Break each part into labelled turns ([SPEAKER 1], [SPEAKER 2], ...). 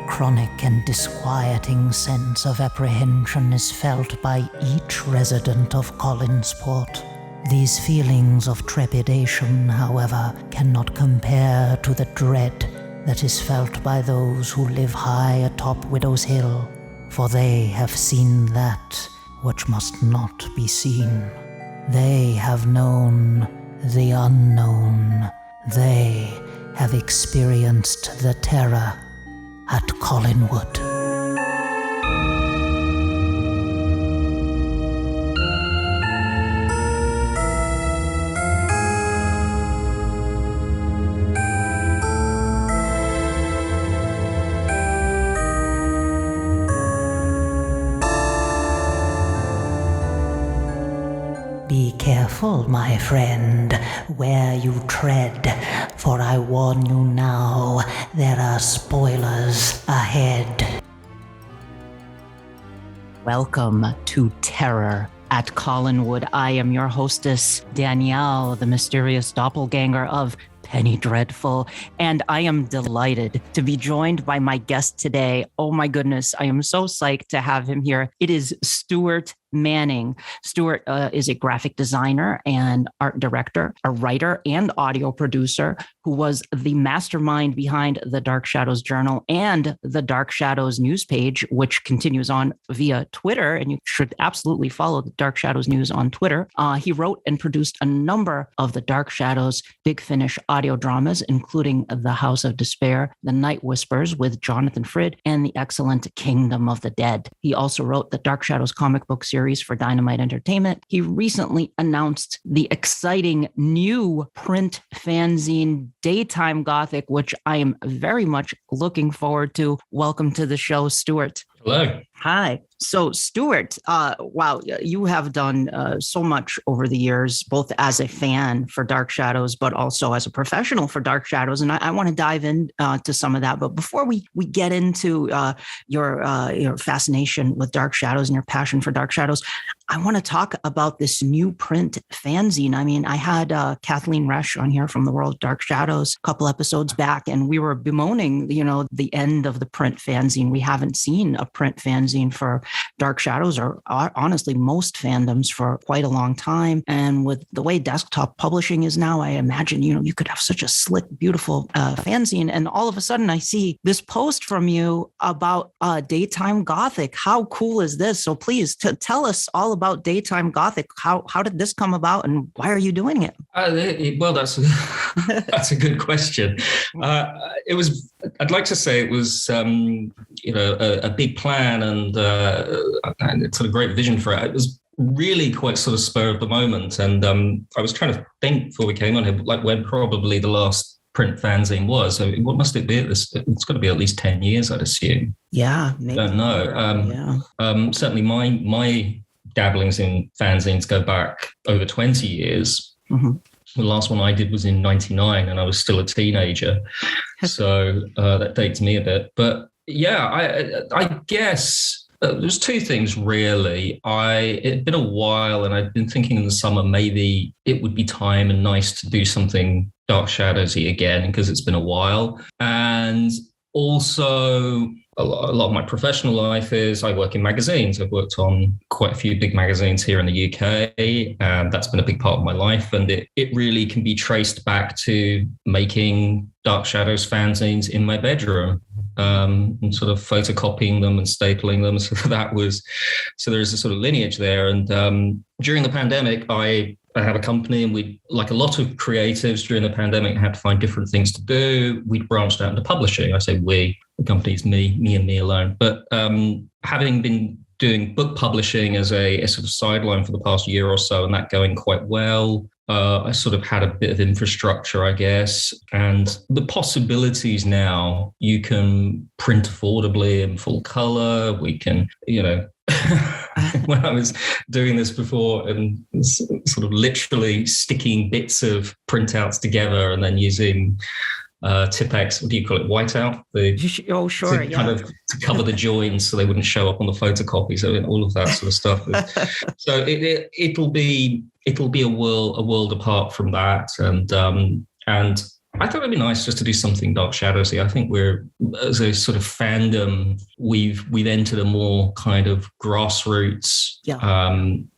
[SPEAKER 1] chronic and disquieting sense of apprehension is felt by each resident of Collinsport. These feelings of trepidation, however, cannot compare to the dread that is felt by those who live high atop Widow's Hill, for they have seen that which must not be seen. They have known the unknown. They have experienced the terror at Collinwood. Be careful, my friend, where you tread, for I warn you now, there are spoilers ahead. Welcome to Terror at Collinwood. I am your hostess, Danielle, the mysterious doppelganger of Penny Dreadful, and I am delighted to be joined by my guest today. Oh my goodness, I am so psyched to have him here. It is Stuart Manning. Stuart is a graphic designer and art director, a writer and audio producer who was the mastermind behind the Dark Shadows Journal and the Dark Shadows news page, which continues on via Twitter. And you should absolutely follow the Dark Shadows news on Twitter. He wrote and produced a number of the Dark Shadows Big Finish audio dramas, including The House of Despair, The Night Whispers with Jonathan Frid, and the excellent Kingdom of the Dead. He also wrote the Dark Shadows comic book series for Dynamite Entertainment. He recently announced the exciting new print fanzine Daytime Gothic, which I am very much looking forward to. Welcome to the show, Stuart.
[SPEAKER 2] Hello.
[SPEAKER 1] Hi. So, Stuart, wow, you have done so much over the years, both as a fan for Dark Shadows, but also as a professional for Dark Shadows. And I want to dive in to some of that. But before we get into your fascination with Dark Shadows and your passion for Dark Shadows, I want to talk about this new print fanzine. I mean, I had Kathleen Resch on here from the World of Dark Shadows a couple episodes back, and we were bemoaning, the end of the print fanzine. We haven't seen a print fanzine for Dark Shadows, or honestly most fandoms, for quite a long time. And with the way desktop publishing is now, I imagine, you could have such a slick, beautiful fanzine. And all of a sudden I see this post from you about Daytime Gothic. How cool is this? So please tell us all about Daytime Gothic. How did this come about, and why are you doing it?
[SPEAKER 2] Well, that's a good question. I'd like to say it was, a big plan and it's a great vision for it. It was really quite sort of spur of the moment. And I was trying to think before we came on here, like when probably the last print fanzine was. So what must it be? It's got to be at least 10 years, I'd assume.
[SPEAKER 1] Yeah. Maybe.
[SPEAKER 2] I don't know. Certainly my dabblings in fanzines go back over 20 years. Mm-hmm. The last one I did was in 99 and I was still a teenager. So that dates me a bit. But yeah, I guess there's two things really. It'd been a while and I'd been thinking in the summer maybe it would be time and nice to do something Dark Shadowsy again because it's been a while. And also a lot of my professional life is I work in magazines. I've worked on quite a few big magazines here in the UK, and that's been a big part of my life. And it really can be traced back to making Dark Shadows fanzines in my bedroom, and sort of photocopying them and stapling them. So there's a sort of lineage there. And during the pandemic, I have a company, and we, like a lot of creatives during the pandemic, had to find different things to do. We'd branched out into publishing. I say we, the company's me and me alone. But having been doing book publishing as a sort of sideline for the past year or so, and that going quite well, I sort of had a bit of infrastructure, I guess. And the possibilities now, you can print affordably in full color. We can, when I was doing this before and sort of literally sticking bits of printouts together and then using Tipex, what do you call it, whiteout? Kind of to cover the joins so they wouldn't show up on the photocopy. So all of that sort of stuff. So it'll be a world apart from that, and I thought it'd be nice just to do something Dark Shadowsy. I think we're, as a sort of fandom, we've entered a more kind of grassroots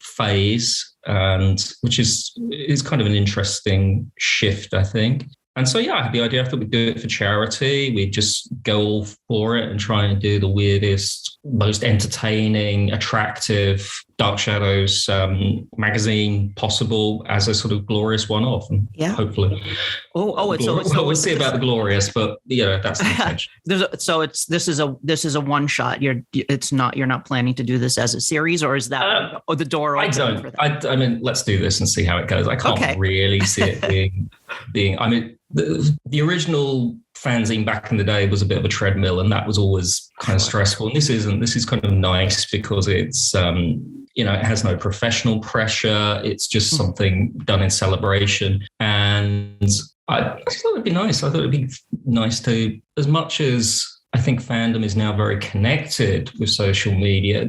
[SPEAKER 2] phase, and which is kind of an interesting shift, I think. And so, I had the idea. I thought we'd do it for charity. We'd just go all for it and try and do the weirdest, most entertaining, attractive Dark Shadows magazine possible as a sort of glorious one-off. And hopefully. We'll see about the glorious, but that's the intention.
[SPEAKER 1] This is a one shot. You're not planning to do this as a series, or is that the door open for that?
[SPEAKER 2] I mean, let's do this and see how it goes. I can't really see it being. I mean, the original fanzine back in the day was a bit of a treadmill, and that was always kind of stressful. And this isn't. This is kind of nice because it's it has no professional pressure. It's just something done in celebration. And I thought it'd be nice. I thought it'd be nice to, as much as I think fandom is now very connected with social media,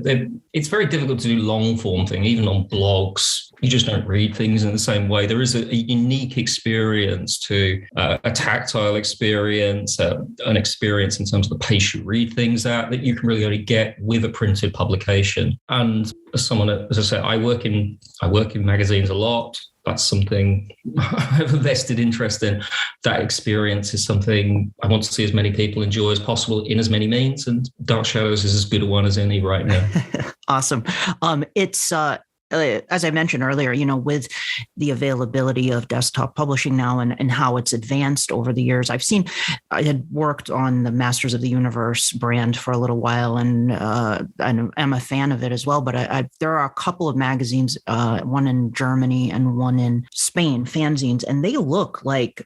[SPEAKER 2] it's very difficult to do long form thing, even on blogs. You just don't read things in the same way. There is a unique experience to a tactile experience, an experience in terms of the pace you read things at that you can really only get with a printed publication. And as someone, as I said, I work in magazines a lot. That's something I have a vested interest in. That experience is something I want to see as many people enjoy as possible in as many means. And Dark Shadows is as good a one as any right now.
[SPEAKER 1] Awesome. It's as I mentioned earlier, with the availability of desktop publishing now and how it's advanced over the years, I had worked on the Masters of the Universe brand for a little while, and I'm a fan of it as well. But there are a couple of magazines, one in Germany and one in Spain, fanzines, and they look like,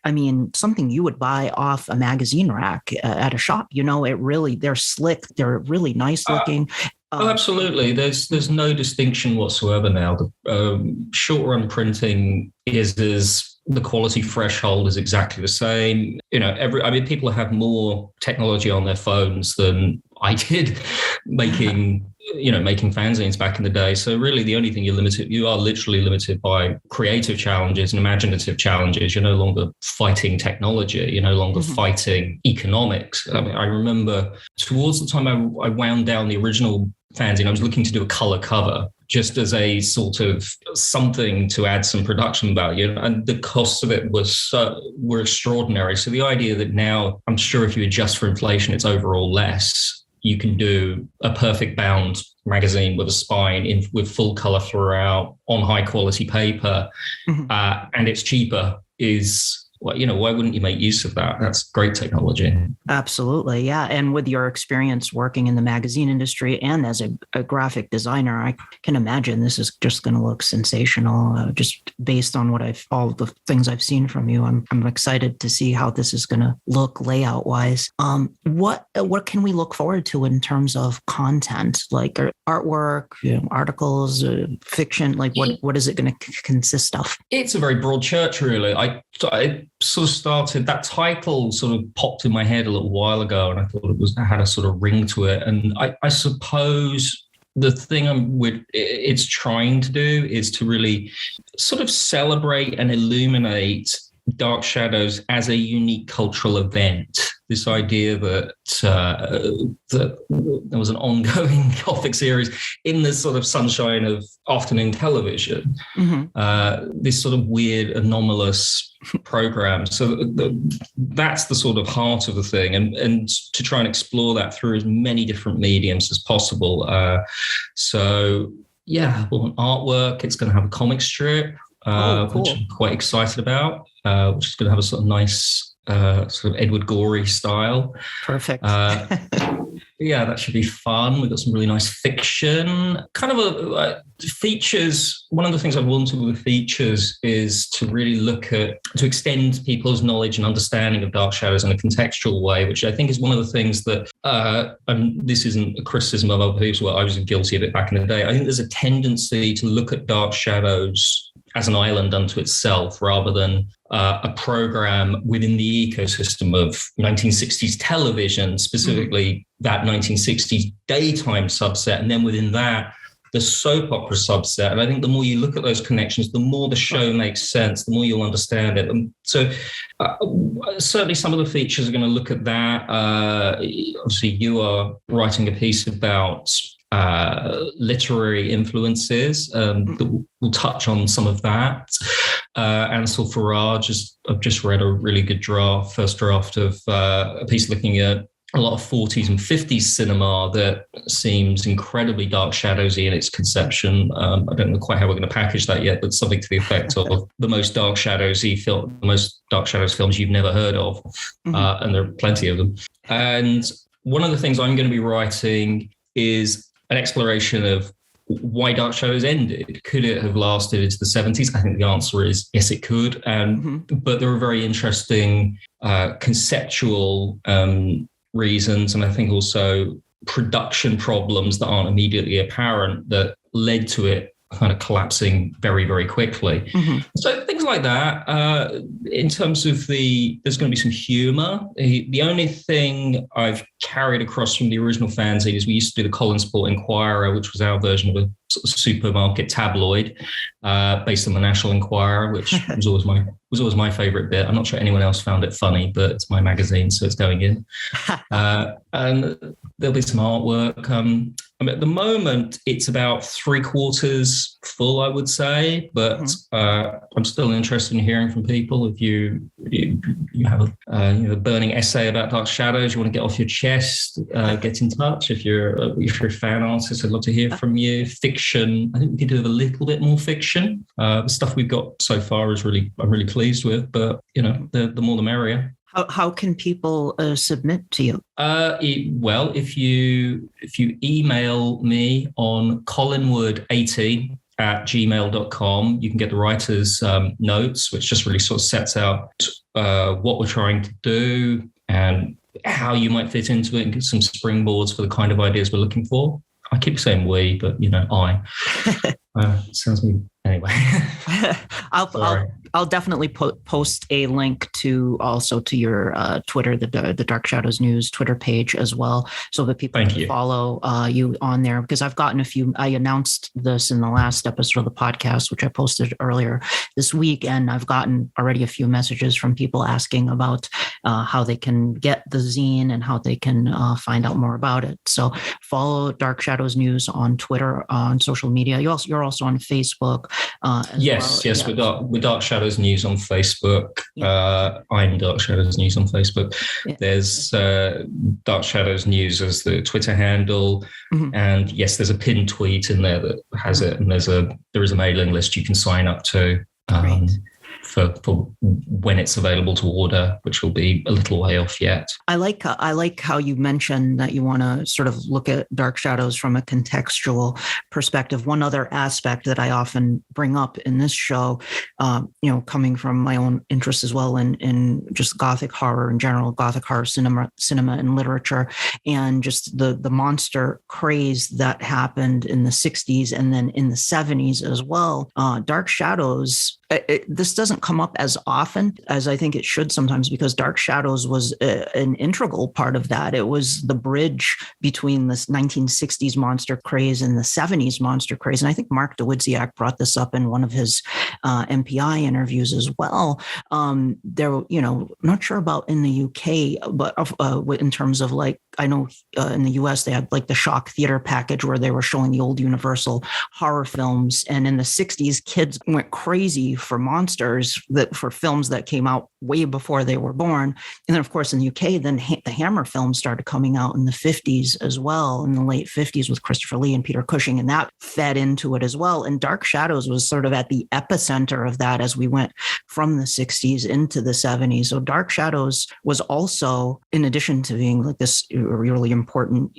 [SPEAKER 1] something you would buy off a magazine rack at a shop. They're slick. They're really nice looking.
[SPEAKER 2] Absolutely. There's no distinction whatsoever now. The short run printing is the quality threshold is exactly the same. People have more technology on their phones than I did making fanzines back in the day. So really the only thing you are literally limited by creative challenges and imaginative challenges. You're no longer fighting technology. You're no longer fighting economics. I remember towards the time I wound down the original fanzine, I was looking to do a color cover just as a sort of something to add some production value. And the costs of it were extraordinary. So the idea that now, I'm sure if you adjust for inflation, it's overall less. You can do a perfect bound magazine with a spine with full color throughout on high quality paper, and it's cheaper is, why wouldn't you make use of that? That's great technology.
[SPEAKER 1] Absolutely. Yeah. And with your experience working in the magazine industry and as a graphic designer, I can imagine this is just going to look sensational, just based on all the things I've seen from you. I'm excited to see how this is going to look layout wise. What can we look forward to in terms of content, like artwork, articles, fiction? Like what is it going to consist of?
[SPEAKER 2] It's a very broad church, really. I sort of started, that title sort of popped in my head a little while ago, and I thought it had a sort of ring to it. And I suppose the thing it's trying to do is to really sort of celebrate and illuminate Dark Shadows as a unique cultural event. This idea that there was an ongoing Gothic series in the sort of sunshine of afternoon television, this sort of weird, anomalous program. So that's the sort of heart of the thing, and to try and explore that through as many different mediums as possible. Artwork. It's going to have a comic strip, cool. Which I'm quite excited about, which is going to have a sort of nice sort of Edward Gorey style.
[SPEAKER 1] Perfect.
[SPEAKER 2] That should be fun. We've got some really nice fiction. Kind of features. One of the things I wanted with features is to really to extend people's knowledge and understanding of Dark Shadows in a contextual way, which I think is one of the things that, this isn't a criticism of other people, I was guilty of it back in the day. I think there's a tendency to look at Dark Shadows as an island unto itself, rather than a program within the ecosystem of 1960s television, specifically that 1960s daytime subset. And then within that, the soap opera subset. And I think the more you look at those connections, the more the show makes sense, the more you'll understand it. And so certainly some of the features are going to look at that. Obviously, you are writing a piece about literary influences that will touch on some of that. Ansel Farrar, I've just read a really good first draft of a piece looking at a lot of 40s and 50s cinema that seems incredibly dark shadowsy in its conception. I don't know quite how we're going to package that yet, but something to the effect of the most dark shadows films you've never heard of. And there are plenty of them. And one of the things I'm going to be writing is an exploration of why Dark Shadows ended. Could it have lasted into the 70s? I think the answer is yes, it could. But there are very interesting conceptual reasons, and I think also production problems that aren't immediately apparent that led to it kind of collapsing very, very quickly. So things like that. In terms of there's going to be some humor. The only thing I've carried across from the original fanzine is we used to do the Collinsport Enquirer, which was our version of a sort of supermarket tabloid based on the National Enquirer, which was always my favorite bit. I'm not sure anyone else found it funny, but it's my magazine, so it's going in. And there'll be some artwork. At the moment, it's about 3/4 full, I would say, but I'm still interested in hearing from people. If you have a burning essay about Dark Shadows, you want to get off your chest, get in touch. If you're a fan artist, I'd love to hear from you. Fiction, I think we could do a little bit more fiction. The stuff we've got so far I'm really pleased with, but the more the merrier.
[SPEAKER 1] How can people submit to you?
[SPEAKER 2] Well, if you email me on collinwood80@gmail.com, you can get the writer's notes, which just really sort of sets out what we're trying to do and how you might fit into it and get some springboards for the kind of ideas we're looking for. I keep saying we, but I. Sounds me anyway. I'll definitely post a link to your Twitter, the Dark Shadows News Twitter page as well, so that people can follow you on there. Because I've gotten a few. I announced this in the last episode of the podcast, which I posted earlier this week, and I've gotten already a few messages from people asking about how they can get the zine and how they can find out more about it. So follow Dark Shadows News on Twitter, on social media. You're also on Facebook. Yes, with Dark Shadows News on Facebook. I'm Dark Shadows News on Facebook. Yeah. There's Dark Shadows News as the Twitter handle, and yes, there's a pinned tweet in there that has it, and there is a mailing list you can sign up to. For when it's available to order, which will be a little way off yet. I like how you mentioned that you want to sort of look at Dark Shadows from a contextual perspective. One other aspect that I often bring up in this show, coming from my own interest as well in just Gothic horror in general, Gothic horror cinema and literature, and just the monster craze that happened in the 60s and then in the 70s as well. Dark Shadows, this doesn't come up as often as I think it should sometimes, because Dark Shadows was an integral part of that. It was the bridge between this 1960s monster craze and the 70s monster craze. And I think Mark Dawidziak brought this up in one of his MPI interviews as well. There, not sure about in the UK, but in terms of I know in the US, they had the Shock Theater package where they were showing the old Universal horror films. And in the 60s, kids went crazy for monsters, for films that came out way before they were born. And then, of course, in the UK, then the Hammer films started coming out in the 50s as well, in the late 50s with Christopher Lee and Peter Cushing, and that fed into it as well. And Dark Shadows was sort of at the epicenter of that as we went from the 60s into the 70s. So Dark Shadows was also, in addition to being this really important,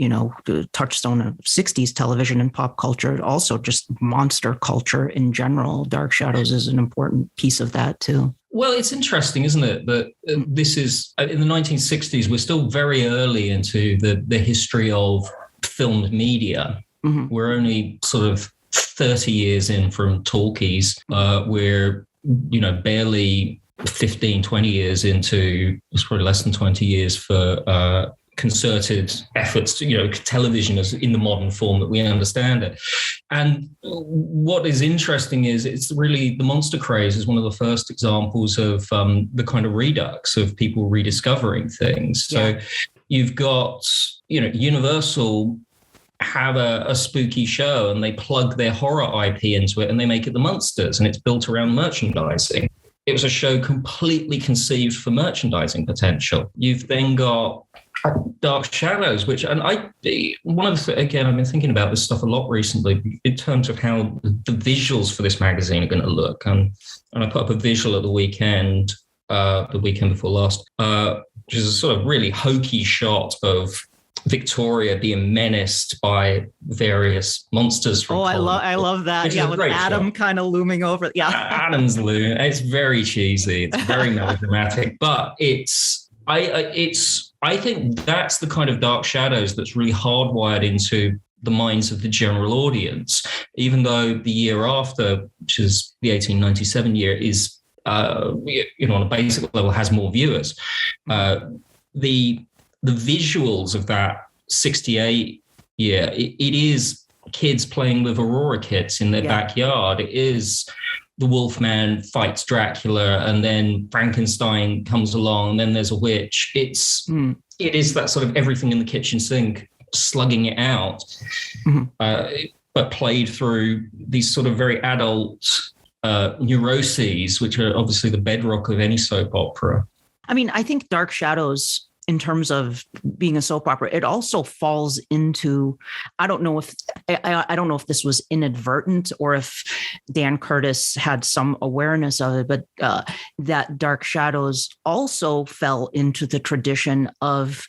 [SPEAKER 2] touchstone of 60s television and pop culture, also just monster culture in general. Dark Shadows is an important piece of that too. Well, it's interesting, isn't it, that this is, in the 1960s, we're still very early into the history of filmed media. We're only sort of 30 years in from talkies. We're, barely 15, 20 years into, it's probably less than 20 years for concerted efforts to, television as in the modern form that we understand it. And what is interesting is it's really the monster craze is one of the first examples of the kind of redux of people rediscovering things. So you've got, Universal have a spooky show and they plug their horror IP into it and they make it the Monsters, and it's built around merchandising. It was a show completely conceived for merchandising potential. You've then got Dark Shadows, again, I've been thinking about this stuff a lot recently in terms of how the visuals for this magazine are going to look. And I put up a visual at the weekend before last, which is a sort of really hokey shot of Victoria being menaced by various monsters from Collinwood.
[SPEAKER 1] I love that. Yeah, with Adam kind of looming over. Yeah,
[SPEAKER 2] Adam's looming. It's very cheesy. It's very melodramatic, but I think that's the kind of Dark Shadows that's really hardwired into the minds of the general audience, even though the year after, which is the 1897 year, is, on a basic level, has more viewers. The visuals of that 68 year, it is kids playing with Aurora kits in their backyard. It is the Wolfman fights Dracula, and then Frankenstein comes along, and then there's a witch. It is that sort of everything in the kitchen sink, slugging it out, but played through these sort of very adult neuroses, which are obviously the bedrock of any soap opera.
[SPEAKER 1] I mean, I think Dark Shadows, in terms of being a soap opera, it also falls into, I don't know if this was inadvertent or if Dan Curtis had some awareness of it, but that Dark Shadows also fell into the tradition of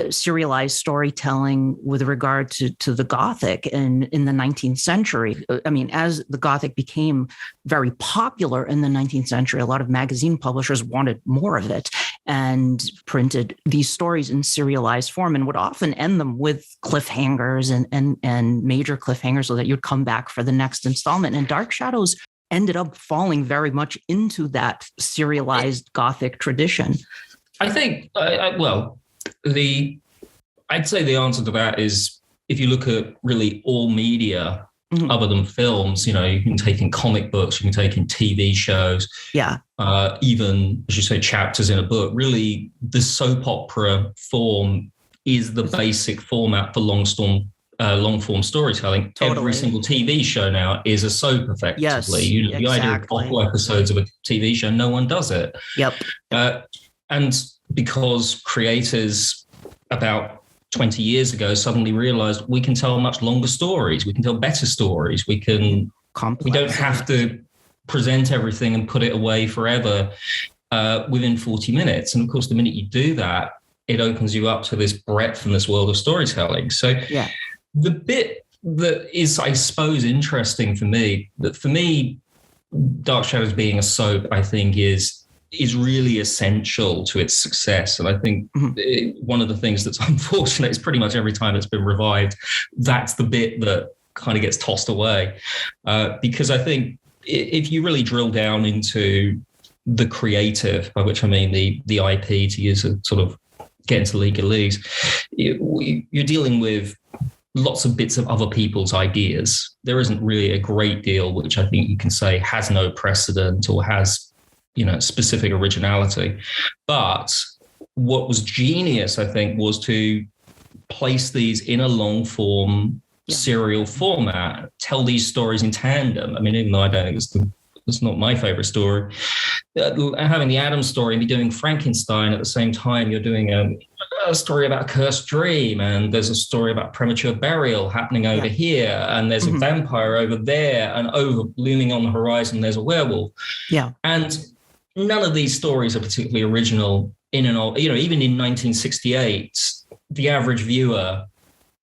[SPEAKER 1] serialized storytelling with regard to the Gothic in the 19th century. I mean, as the Gothic became very popular in the 19th century, a lot of magazine publishers wanted more of it and printed these stories in serialized form and would often end them with cliffhangers and major cliffhangers so that you'd come back for the next installment. And Dark Shadows ended up falling very much into that serialized Gothic tradition.
[SPEAKER 2] I think, I'd say the answer to that is if you look at really all media other than films, you can take in comic books, you can take in TV shows, even, as you say, chapters in a book. Really, the soap opera form is the basic format for long-form storytelling. Totally. Every single TV show now is a soap, effectively.
[SPEAKER 1] Yes,
[SPEAKER 2] the idea of awful episodes of a TV show, no one does it.
[SPEAKER 1] Yep.
[SPEAKER 2] And because creators about 20 years ago suddenly realized we can tell much longer stories, we can tell better stories, we don't have to present everything and put it away forever within 40 minutes. And of course, the minute you do that, it opens you up to this breadth in this world of storytelling. So the bit that is, I suppose, interesting for me, Dark Shadows being a soap, I think is really essential to its success. And I think one of the things that's unfortunate is pretty much every time it's been revived, that's the bit that kind of gets tossed away. Because I think if you really drill down into the creative, by which I mean the IP, to use a sort of get into legalese, you're dealing with lots of bits of other people's ideas. There isn't really a great deal which I think you can say has no precedent or has specific originality. But what was genius, I think, was to place these in a long form serial format, tell these stories in tandem. I mean, even though I don't think it's not my favorite story, having the Addams story and be doing Frankenstein at the same time, you're doing a story about a cursed dream, and there's a story about premature burial happening over here, and there's a vampire over there, and over looming on the horizon there's a werewolf. And none of these stories are particularly original in and of, even in 1968, the average viewer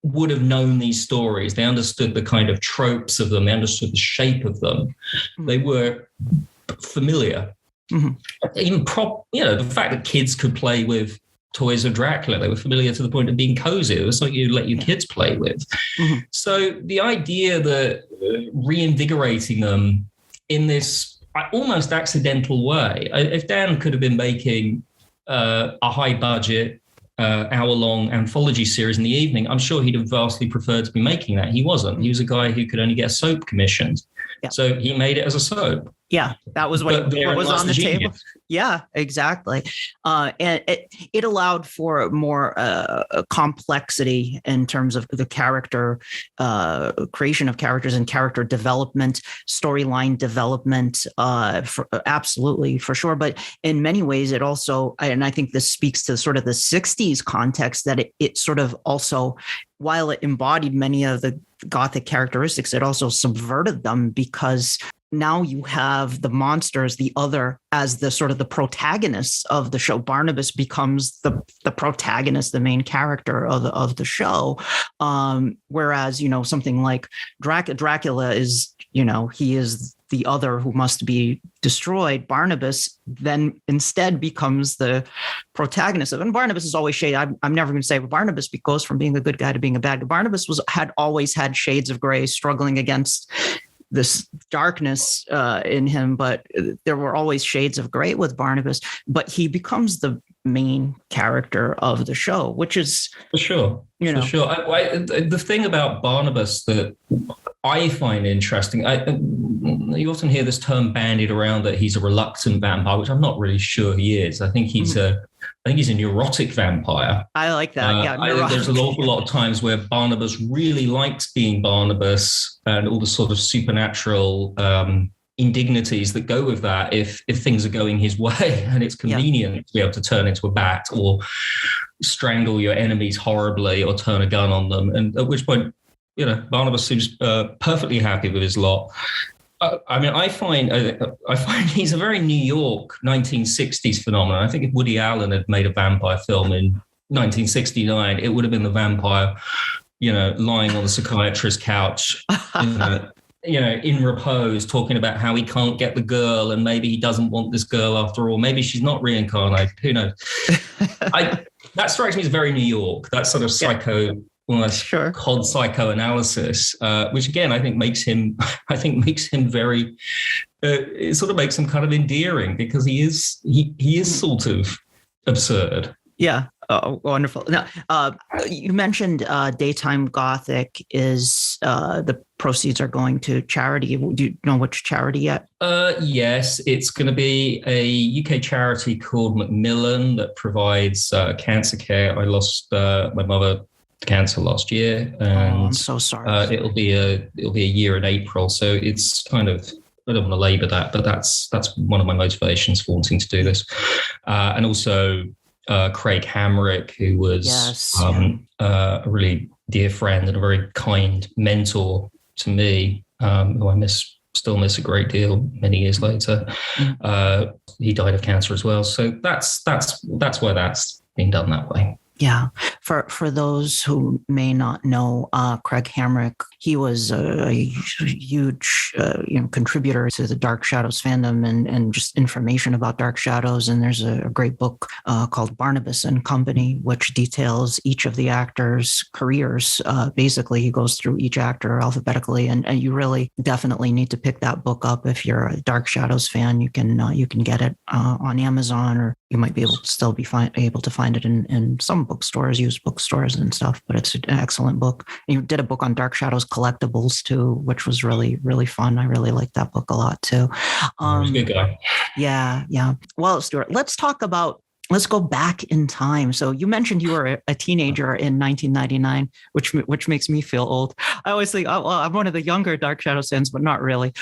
[SPEAKER 2] would have known these stories. They understood the kind of tropes of them. They understood the shape of them. They were familiar. Even the fact that kids could play with toys of Dracula, they were familiar to the point of being cozy. It was something you let your kids play with. So the idea that reinvigorating them in this almost accidental way, if Dan could have been making a high budget hour-long anthology series in the evening, I'm sure he'd have vastly preferred to be making that. He wasn't. He was a guy who could only get a soap commissioned. Yeah. So he made it as a soap.
[SPEAKER 1] Yeah, that was what was on the table. Yeah, exactly. And it allowed for more complexity in terms of the character creation of characters and character development, storyline development. Absolutely, for sure. But in many ways, it also, and I think this speaks to sort of the 60s context, that it sort of also, while it embodied many of the Gothic characteristics, it also subverted them, because now you have the monsters, the other, as the sort of the protagonists of the show. Barnabas becomes the protagonist, the main character of the show. Whereas, something like Dracula is, he is the other who must be destroyed. Barnabas then instead becomes the protagonist of, and Barnabas is always shade. I'm never going to say, but Barnabas goes from being a good guy to being a bad guy. Barnabas had always had shades of gray, struggling against this darkness in him, but there were always shades of gray with Barnabas. But he becomes the main character of the show, which is
[SPEAKER 2] for sure. For sure. The thing about Barnabas that I find interesting, you often hear this term bandied around that he's a reluctant vampire, which I'm not really sure he is. I think he's a neurotic vampire.
[SPEAKER 1] I like that. Yeah,
[SPEAKER 2] there's an awful lot of times where Barnabas really likes being Barnabas, and all the sort of supernatural indignities that go with that if things are going his way, and it's convenient to be able to turn into a bat or strangle your enemies horribly or turn a gun on them. And at which point, Barnabas seems perfectly happy with his lot. I find he's a very New York 1960s phenomenon. I think if Woody Allen had made a vampire film in 1969, it would have been the vampire, lying on the psychiatrist's couch, in repose, talking about how he can't get the girl, and maybe he doesn't want this girl after all. Maybe she's not reincarnated. Who knows? That strikes me as very New York. That sort of psycho. Almost called psychoanalysis, which again I think makes him very. It sort of makes him kind of endearing, because he is sort of absurd.
[SPEAKER 1] Yeah. Oh, wonderful. Now, you mentioned Daytime Gothic is the proceeds are going to charity. Do you know which charity yet?
[SPEAKER 2] Yes, it's going to be a UK charity called Macmillan that provides cancer care. I lost my mother to cancer last year, and
[SPEAKER 1] I'm so sorry.
[SPEAKER 2] It'll be a year in April. So it's kind of, I don't want to labour that, but that's one of my motivations for wanting to do this, and also. Craig Hamrick, who was a really dear friend and a very kind mentor to me, who I still miss a great deal many years later. He died of cancer as well. So that's why that's being done that way.
[SPEAKER 1] Yeah. For those who may not know, Craig Hamrick, he was a huge contributor to the Dark Shadows fandom and just information about Dark Shadows. And there's a great book called Barnabas and Company, which details each of the actors' careers. Basically, he goes through each actor alphabetically, and you really definitely need to pick that book up if you're a Dark Shadows fan. You can get it on Amazon, or you might be able to find it in some bookstores, used bookstores and stuff, but it's an excellent book. And you did a book on Dark Shadows collectibles too, which was really, really fun. I really liked that book a lot too.
[SPEAKER 2] He's a good guy.
[SPEAKER 1] Yeah. Well, Stuart, let's go back in time. So you mentioned you were a teenager in 1999, which makes me feel old. I always think, I'm one of the younger Dark Shadows fans, but not really,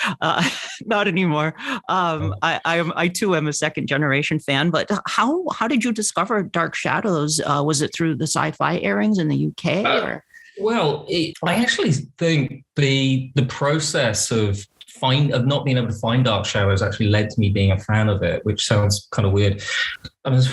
[SPEAKER 1] not anymore. I too am a second generation fan. But how did you discover Dark Shadows? Was it through the sci-fi airings in the UK?
[SPEAKER 2] I actually think the process of not being able to find Dark Shadows actually led to me being a fan of it, which sounds kind of weird. There's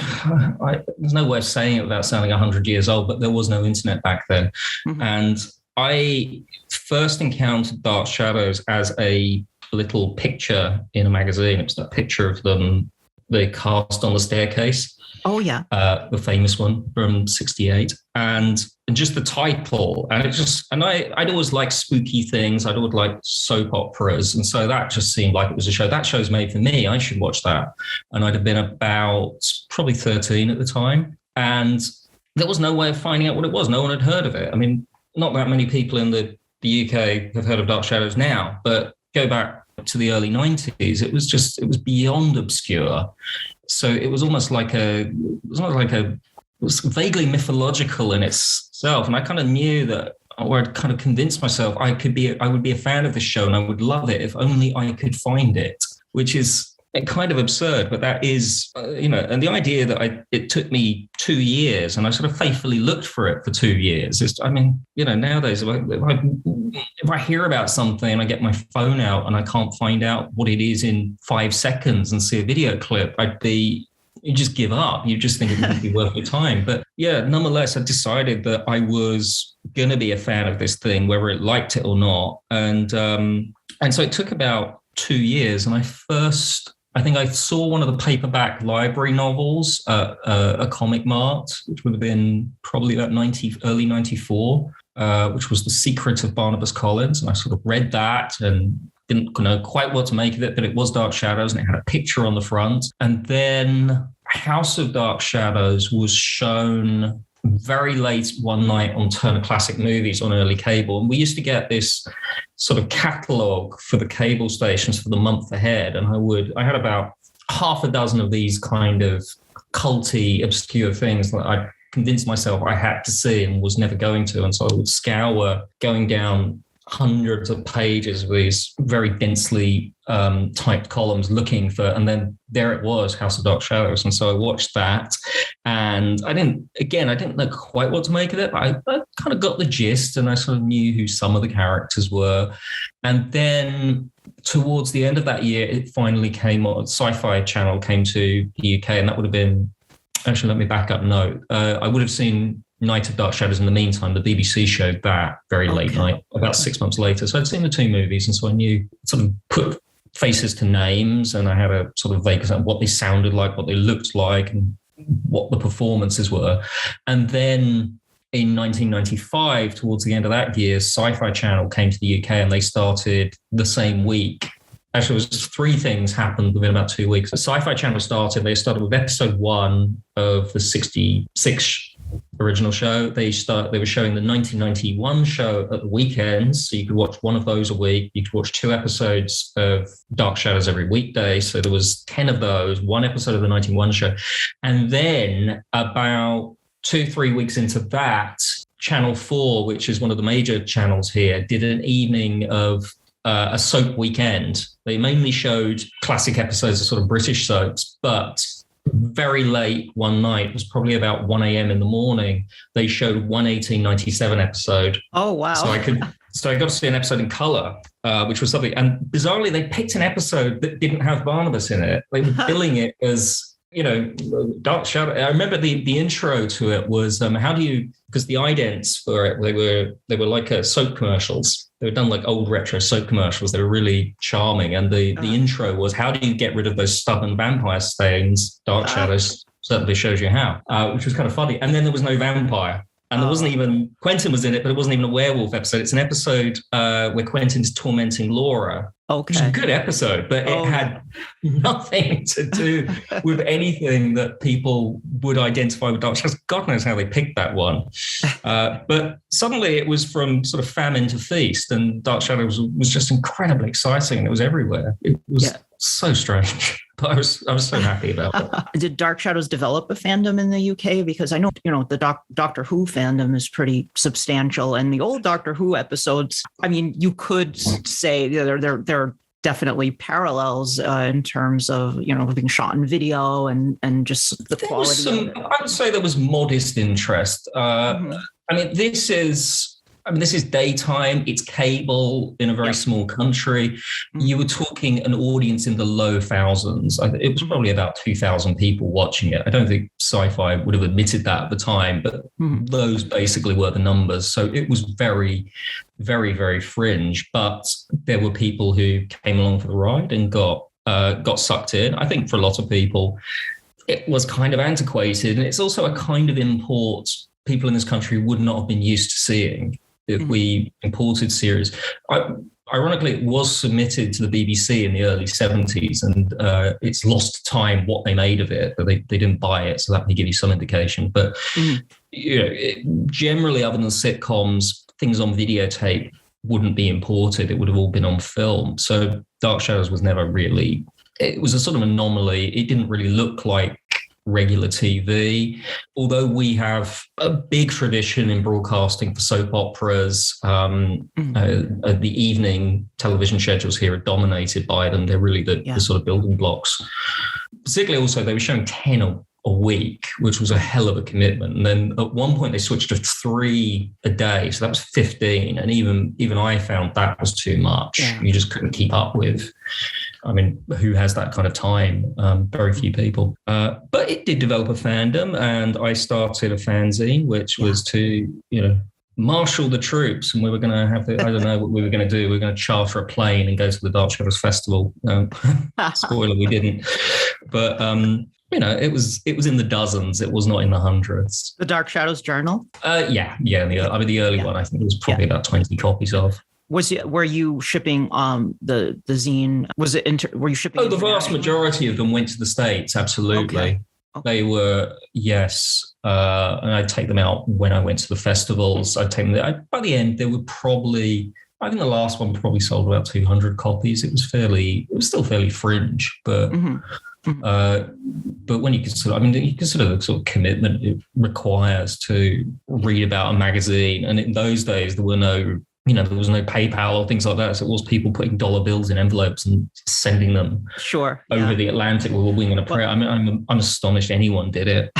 [SPEAKER 2] no way of saying it without sounding 100 years old, but there was no internet back then. Mm-hmm. And I first encountered Dark Shadows as a little picture in a magazine. It was that picture of them, they cast on the staircase.
[SPEAKER 1] Oh, yeah.
[SPEAKER 2] The famous one from 68. And just the title. And I'd always liked spooky things. I'd always liked soap operas. And so that just seemed like it was a show. That show's made for me. I should watch that. And I'd have been about probably 13 at the time. And there was no way of finding out what it was. No one had heard of it. I mean, not that many people in the UK have heard of Dark Shadows now, but go back to the early 90s, it was beyond obscure. So it was almost like it was vaguely mythological in itself. And I kind of knew that, or I'd kind of convinced myself I would be a fan of the show and I would love it if only I could find it, which is kind of absurd, but that is, and the idea that it took me 2 years and I sort of faithfully looked for it for 2 years. Nowadays, if I hear about something, I get my phone out and I can't find out what it is in 5 seconds and see a video clip, you just give up. You just think it wouldn't be worth your time. But yeah, nonetheless, I decided that I was going to be a fan of this thing, whether it liked it or not. And so it took about 2 years. And I think I saw one of the paperback library novels at a Comic Mart, which would have been probably about early 94, which was The Secret of Barnabas Collins. And I sort of read that and didn't know quite what to make of it, but it was Dark Shadows and it had a picture on the front. And then House of Dark Shadows was shown very late one night on Turner Classic Movies on early cable. And we used to get this sort of catalog for the cable stations for the month ahead. And I had about half a dozen of these kind of culty, obscure things that I convinced myself I had to see and was never going to. And so I would scour going down hundreds of pages of these very densely typed columns looking for, and then there it was, House of Dark Shadows. And so I watched that, and I didn't know quite what to make of it, but I kind of got the gist, and I sort of knew who some of the characters were. And then towards the end of that year, it finally came on, Sci-Fi Channel came to the UK, and that would have been, actually, let me back up, no, I would have seen Night of Dark Shadows in the meantime. The BBC showed that very late night, about 6 months later. So I'd seen the two movies, and so I knew, sort of put faces to names, and I had a sort of vague sense of what they sounded like, what they looked like, and what the performances were. And then in 1995, towards the end of that year, Sci-Fi Channel came to the UK, and they started the same week. Actually, it was 3 things happened within about 2 weeks. The Sci-Fi Channel started with episode 1 of the 66 original show. They were showing the 1991 show at the weekends, so you could watch one of those a week. You could watch 2 episodes of Dark Shadows every weekday, so there was 10 of those, 1 episode of the 91 show. And then about 2-3 weeks into that, Channel 4, which is one of the major channels here, did an evening of a soap weekend. They mainly showed classic episodes of sort of British soaps, but very late one night, it was probably about 1 a.m. in the morning, they showed one 1897 episode.
[SPEAKER 1] Oh, wow. So
[SPEAKER 2] I got to see an episode in color, which was something. And bizarrely, they picked an episode that didn't have Barnabas in it. They were billing it as, Dark Shadow. I remember the intro to it was, because the idents for it, they were like soap commercials. They were done like old retro soap commercials. They were really charming. And the intro was, how do you get rid of those stubborn vampire stains? Dark Shadows certainly shows you how, which was kind of funny. And then there was no vampire. And there wasn't even, Quentin was in it, but it wasn't even a werewolf episode. It's an episode where Quentin's tormenting Laura.
[SPEAKER 1] Okay.
[SPEAKER 2] Which is a good episode, but it had nothing to do with anything that people would identify with Dark Shadows. God knows how they picked that one. But suddenly it was from sort of famine to feast, and Dark Shadows was just incredibly exciting, and it was everywhere. It was so strange. But I was so happy about that.
[SPEAKER 1] Did Dark Shadows develop a fandom in the UK? Because I know, the Doctor Who fandom is pretty substantial, and the old Doctor Who episodes, I mean, you could say they're definitely parallels in terms of, being shot in video and just the quality of it.
[SPEAKER 2] I would say there was modest interest. I mean, this is daytime, it's cable in a very small country. You were talking an audience in the low thousands. It was probably about 2,000 people watching it. I don't think Sci-Fi would have admitted that at the time, but those basically were the numbers. So it was very, very, very fringe. But there were people who came along for the ride and got sucked in. I think for a lot of people, it was kind of antiquated. And it's also a kind of import people in this country would not have been used to seeing if we imported series. ironically, it was submitted to the BBC in the early 70s, and it's lost to time what they made of it, but they didn't buy it, so that may give you some indication. But generally, other than sitcoms, things on videotape wouldn't be imported. It would have all been on film. So Dark Shadows was never really, it was a sort of anomaly. It didn't really look like regular TV, although we have a big tradition in broadcasting for soap operas. The evening television schedules here are dominated by them. They're really the sort of building blocks. Particularly also, they were showing 10 a week, which was a hell of a commitment. And then at one point they switched to 3 a day. So that was 15. And even I found that was too much. Yeah. You just couldn't keep up with. I mean, who has that kind of time? Very few people. But it did develop a fandom, and I started a fanzine, which was to, marshal the troops. And we were going to have I don't know what we were going to do. We were going to charter a plane and go to the Dark Shadows Festival. Spoiler, we didn't. But, it was in the dozens. It was not in the hundreds.
[SPEAKER 1] The Dark Shadows Journal?
[SPEAKER 2] Yeah. The early one, I think it was probably about 20 copies of.
[SPEAKER 1] Were you shipping the zine? Were you shipping?
[SPEAKER 2] Oh, the vast majority of them went to the States. Absolutely, okay. They were, yes. And I'd take them out when I went to the festivals. I'd take them. By the end, there were probably, I think the last one probably sold about 200 copies. It was still fairly fringe, but. But when you consider the sort of commitment it requires to read about a magazine, and in those days there were no. There was no PayPal or things like that. So it was people putting dollar bills in envelopes and sending them over the Atlantic with a wing and a prayer. I mean, I'm astonished anyone did it.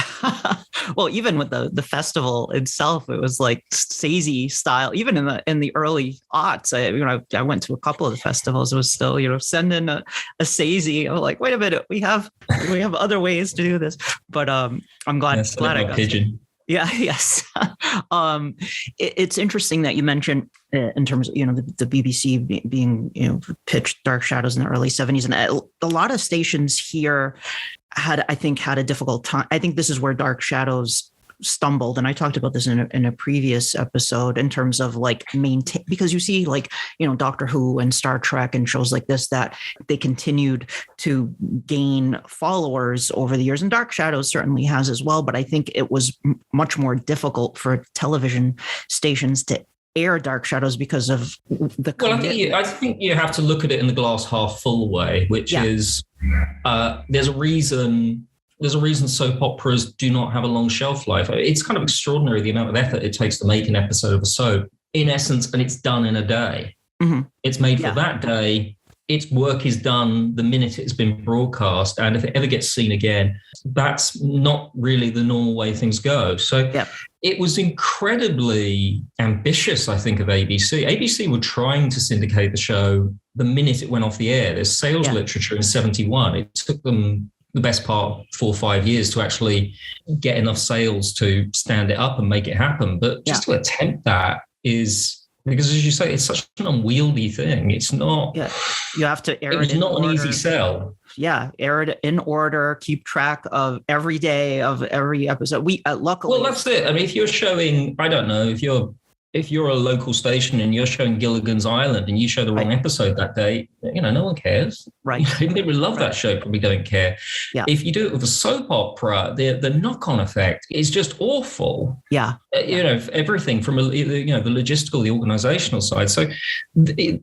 [SPEAKER 1] Well, even with the festival itself, it was like Sazy style. Even in the early aughts, I went to a couple of the festivals. It was still, send in a Sazy. I'm like, wait a minute, we have other ways to do this. But I'm glad I got pigeon. Yeah. Yes. It's interesting that you mentioned in terms of, the BBC being, pitched Dark Shadows in the early 70s. And a lot of stations here had a difficult time. I think this is where Dark Shadows stumbled. And I talked about this in a previous episode in terms of maintain, because you see Doctor Who and Star Trek and shows like this, that they continued to gain followers over the years. And Dark Shadows certainly has as well. But I think it was much more difficult for television stations to air Dark Shadows because of the commitment.
[SPEAKER 2] I think you have to look at it in the glass half full way, which is there's a reason soap operas do not have a long shelf life. It's kind of extraordinary the amount of effort it takes to make an episode of a soap, in essence, and it's done in a day. Mm-hmm. It's made for that day. Its work is done the minute it's been broadcast. And if it ever gets seen again, that's not really the normal way things go. So it was incredibly ambitious, I think, of ABC. ABC were trying to syndicate the show the minute it went off the air. There's sales literature in 71. It took them the best part 4 or 5 years to actually get enough sales to stand it up and make it happen. But just to attempt that is, because as you say, it's such an unwieldy thing. It's not. Yeah,
[SPEAKER 1] you have to air it.
[SPEAKER 2] It's not an easy sell.
[SPEAKER 1] Yeah, air it in order. Keep track of every day of every episode. We luckily.
[SPEAKER 2] Well, that's it. I mean, if you're showing, I don't know, if you're a local station and you're showing Gilligan's Island and you show the wrong episode that day, no one cares.
[SPEAKER 1] Right.
[SPEAKER 2] People who love that show probably don't care. Yeah. If you do it with a soap opera, the knock-on effect is just awful.
[SPEAKER 1] Yeah.
[SPEAKER 2] Everything from the logistical, the organizational side. So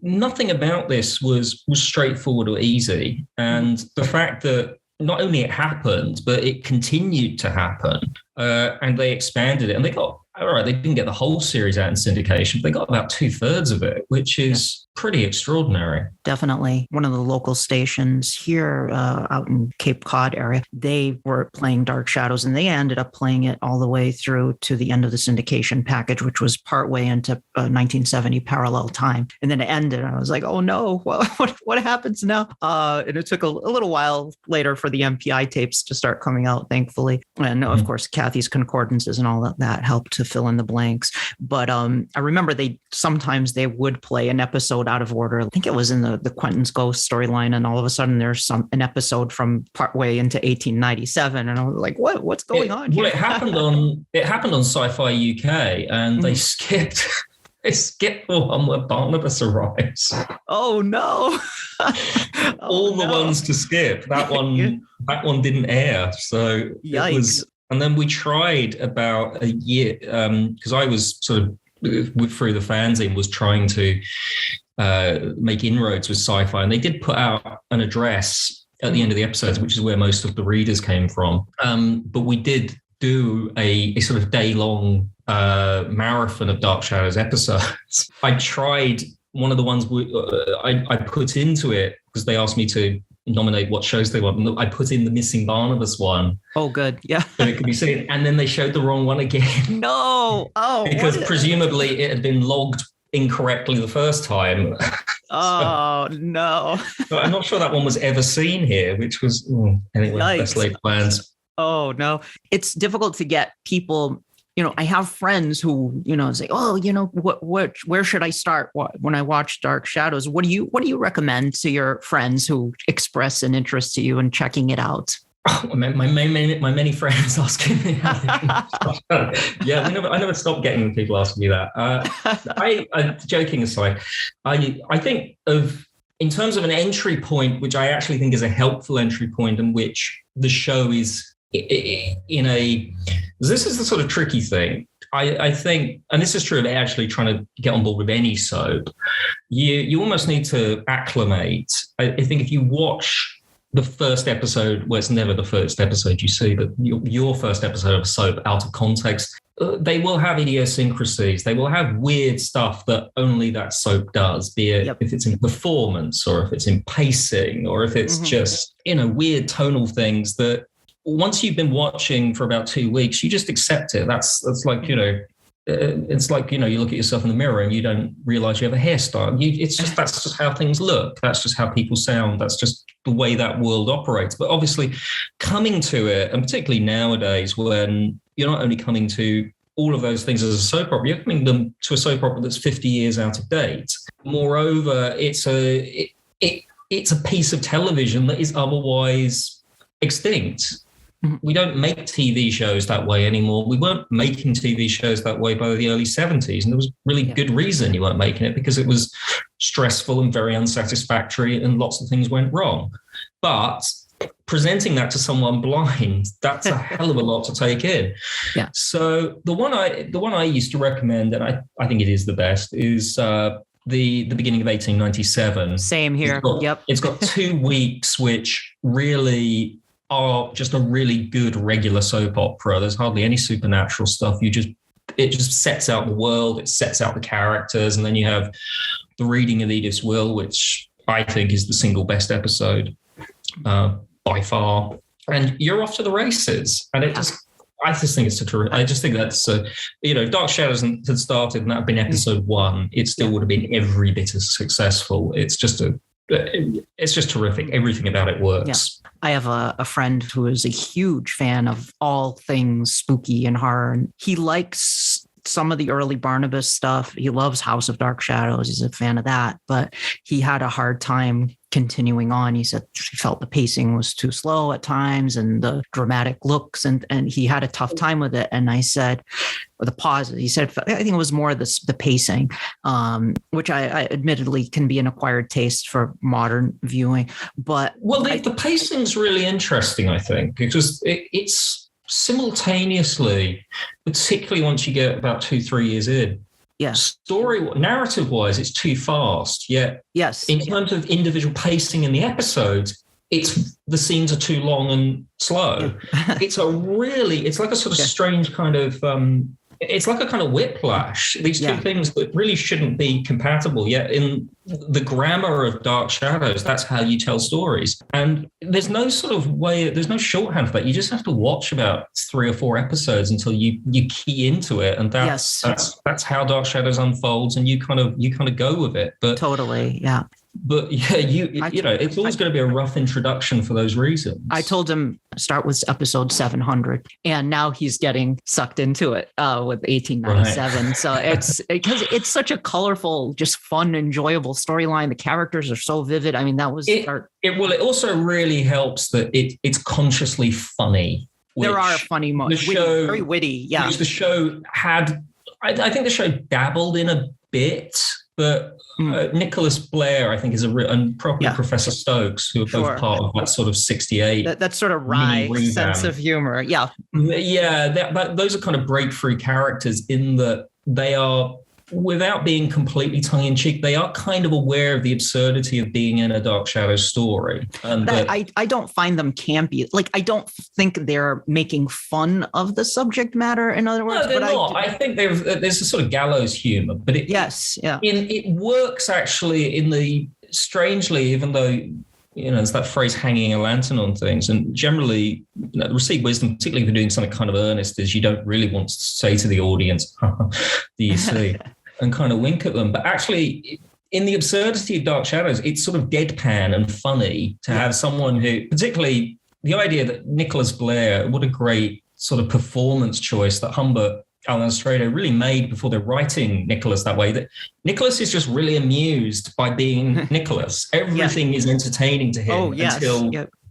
[SPEAKER 2] nothing about this was straightforward or easy. And the fact that not only it happened, but it continued to happen, and they expanded it, and they got. All right, they didn't get the whole series out in syndication. They got about 2/3 of it, which is pretty extraordinary.
[SPEAKER 1] Definitely. One of the local stations here out in Cape Cod area, they were playing Dark Shadows, and they ended up playing it all the way through to the end of the syndication package, which was partway into 1970 parallel time. And then it ended. And I was like, oh no, what happens now? And it took a little while later for the MPI tapes to start coming out, thankfully. And of course, Kathy's concordances and all of that helped to fill in the blanks. But I remember sometimes they would play an episode out of order. I think it was in the Quentin's Ghost storyline, and all of a sudden there's an episode from partway into 1897, and I was like, what's going on here?
[SPEAKER 2] Well, it happened on Sci-Fi UK, and they skipped skip the one where Barnabas arrives.
[SPEAKER 1] Oh no!
[SPEAKER 2] All the ones to skip. That one didn't air. So
[SPEAKER 1] yikes.
[SPEAKER 2] It was. And then we tried about a year because I was sort of through the fanzine was trying to make inroads with sci-fi, and they did put out an address at the end of the episodes, which is where most of the readers came from. But we did do a sort of day-long marathon of Dark Shadows episodes. I tried one of the ones I put into it because they asked me to nominate what shows they want. And I put in the Missing Barnabas one.
[SPEAKER 1] Oh, good. Yeah.
[SPEAKER 2] So it could be seen. And then they showed the wrong one again.
[SPEAKER 1] No. Oh,
[SPEAKER 2] because presumably it had been logged incorrectly the first time.
[SPEAKER 1] Oh, no.
[SPEAKER 2] So I'm not sure that one was ever seen here, which was, anyway, best laid plans.
[SPEAKER 1] Oh, no. It's difficult to get people. I have friends who, say, oh, where should I start when I watch Dark Shadows? What do you recommend to your friends who express an interest to you in checking it out?
[SPEAKER 2] Oh, my many friends asking me. Yeah, I never stop getting people asking me that. I joking aside, I think in terms of an entry point, which I actually think is a helpful entry point, in which the show is this is the sort of tricky thing. I think, and this is true of actually trying to get on board with any soap, you almost need to acclimate. I think if you watch the first episode, well, it's never the first episode you see, but your first episode of a soap out of context, they will have idiosyncrasies. They will have weird stuff that only that soap does, be it if it's in performance or if it's in pacing or if it's just, weird tonal things that once you've been watching for about 2 weeks, you just accept it. That's like, it's like, you look at yourself in the mirror and you don't realize you have a hairstyle. That's just how things look. That's just how people sound. That's just the way that world operates. But obviously coming to it, and particularly nowadays when you're not only coming to all of those things as a soap opera, you're coming to a soap opera that's 50 years out of date. Moreover, it's a piece of television that is otherwise extinct. We don't make TV shows that way anymore. We weren't making TV shows that way by the early 70s. And there was really good reason you weren't making it, because it was stressful and very unsatisfactory and lots of things went wrong. But presenting that to someone blind, that's a hell of a lot to take in. Yeah. So the one I used to recommend, and I think it is the best, is the beginning of 1897.
[SPEAKER 1] Same here.
[SPEAKER 2] It's got 2 weeks, which really are just a really good regular soap opera. There's hardly any supernatural stuff. It just sets out the world, it sets out the characters, and then you have the reading of Edith's will, which I think is the single best episode by far. And you're off to the races. And I just think it's a terrific. I just think that's Dark Shadows had started and that had been episode 1. It still would have been every bit as successful. It's just terrific. Everything about it works.
[SPEAKER 1] Yeah. I have a friend who is a huge fan of all things spooky and horror. And he likes some of the early Barnabas stuff. He loves House of Dark Shadows. He's a fan of that, but he had a hard time continuing on. He said he felt the pacing was too slow at times and the dramatic looks, and he had a tough time with it. And I said, or the pauses, he said, I think it was more the pacing, which I admittedly can be an acquired taste for modern viewing. But
[SPEAKER 2] the pacing's really interesting, I think, because it's simultaneously, particularly once you get about 2-3 years in, narrative wise, it's too fast. Yet, in terms of individual pacing in the episodes, the scenes are too long and slow. It's like a sort of strange kind of. It's like a kind of whiplash. These two things that really shouldn't be compatible. Yet in the grammar of Dark Shadows, that's how you tell stories. And there's no sort of way, there's no shorthand for that. You just have to watch about 3 or 4 episodes until you key into it. And that's how Dark Shadows unfolds, and you kind of go with it. But
[SPEAKER 1] totally, yeah.
[SPEAKER 2] But it's always going to be a rough introduction for those reasons.
[SPEAKER 1] I told him start with episode 700, and now he's getting sucked into it with 1897. Right. So it's because it's such a colorful, just fun, enjoyable storyline. The characters are so vivid. I mean, that was
[SPEAKER 2] it also really helps that it's consciously funny.
[SPEAKER 1] There are funny moments. Very witty. Yeah.
[SPEAKER 2] Which the show had. I think the show dabbled in a bit, but Nicholas Blair, I think, is and probably Professor Stokes, who are both part of that sort of 68.
[SPEAKER 1] That sort of wry sense of humor. Yeah.
[SPEAKER 2] Yeah, those are kind of breakthrough characters in that they are, without being completely tongue-in-cheek, they are kind of aware of the absurdity of being in a Dark Shadows story. And
[SPEAKER 1] I don't find them campy. Like, I don't think they're making fun of the subject matter, in other words.
[SPEAKER 2] No, they're not. I think there's a sort of gallows humor, but it works actually strangely, even though, there's that phrase hanging a lantern on things. And generally, received wisdom, particularly if you're doing something kind of earnest, is you don't really want to say to the audience, do you see? And kind of wink at them. But actually, in the absurdity of Dark Shadows, it's sort of deadpan and funny to have someone who, particularly the idea that Nicholas Blair, what a great sort of performance choice that Humbert Alan Estrada really made before they're writing Nicholas that way, that Nicholas is just really amused by being Nicholas. Everything is entertaining to him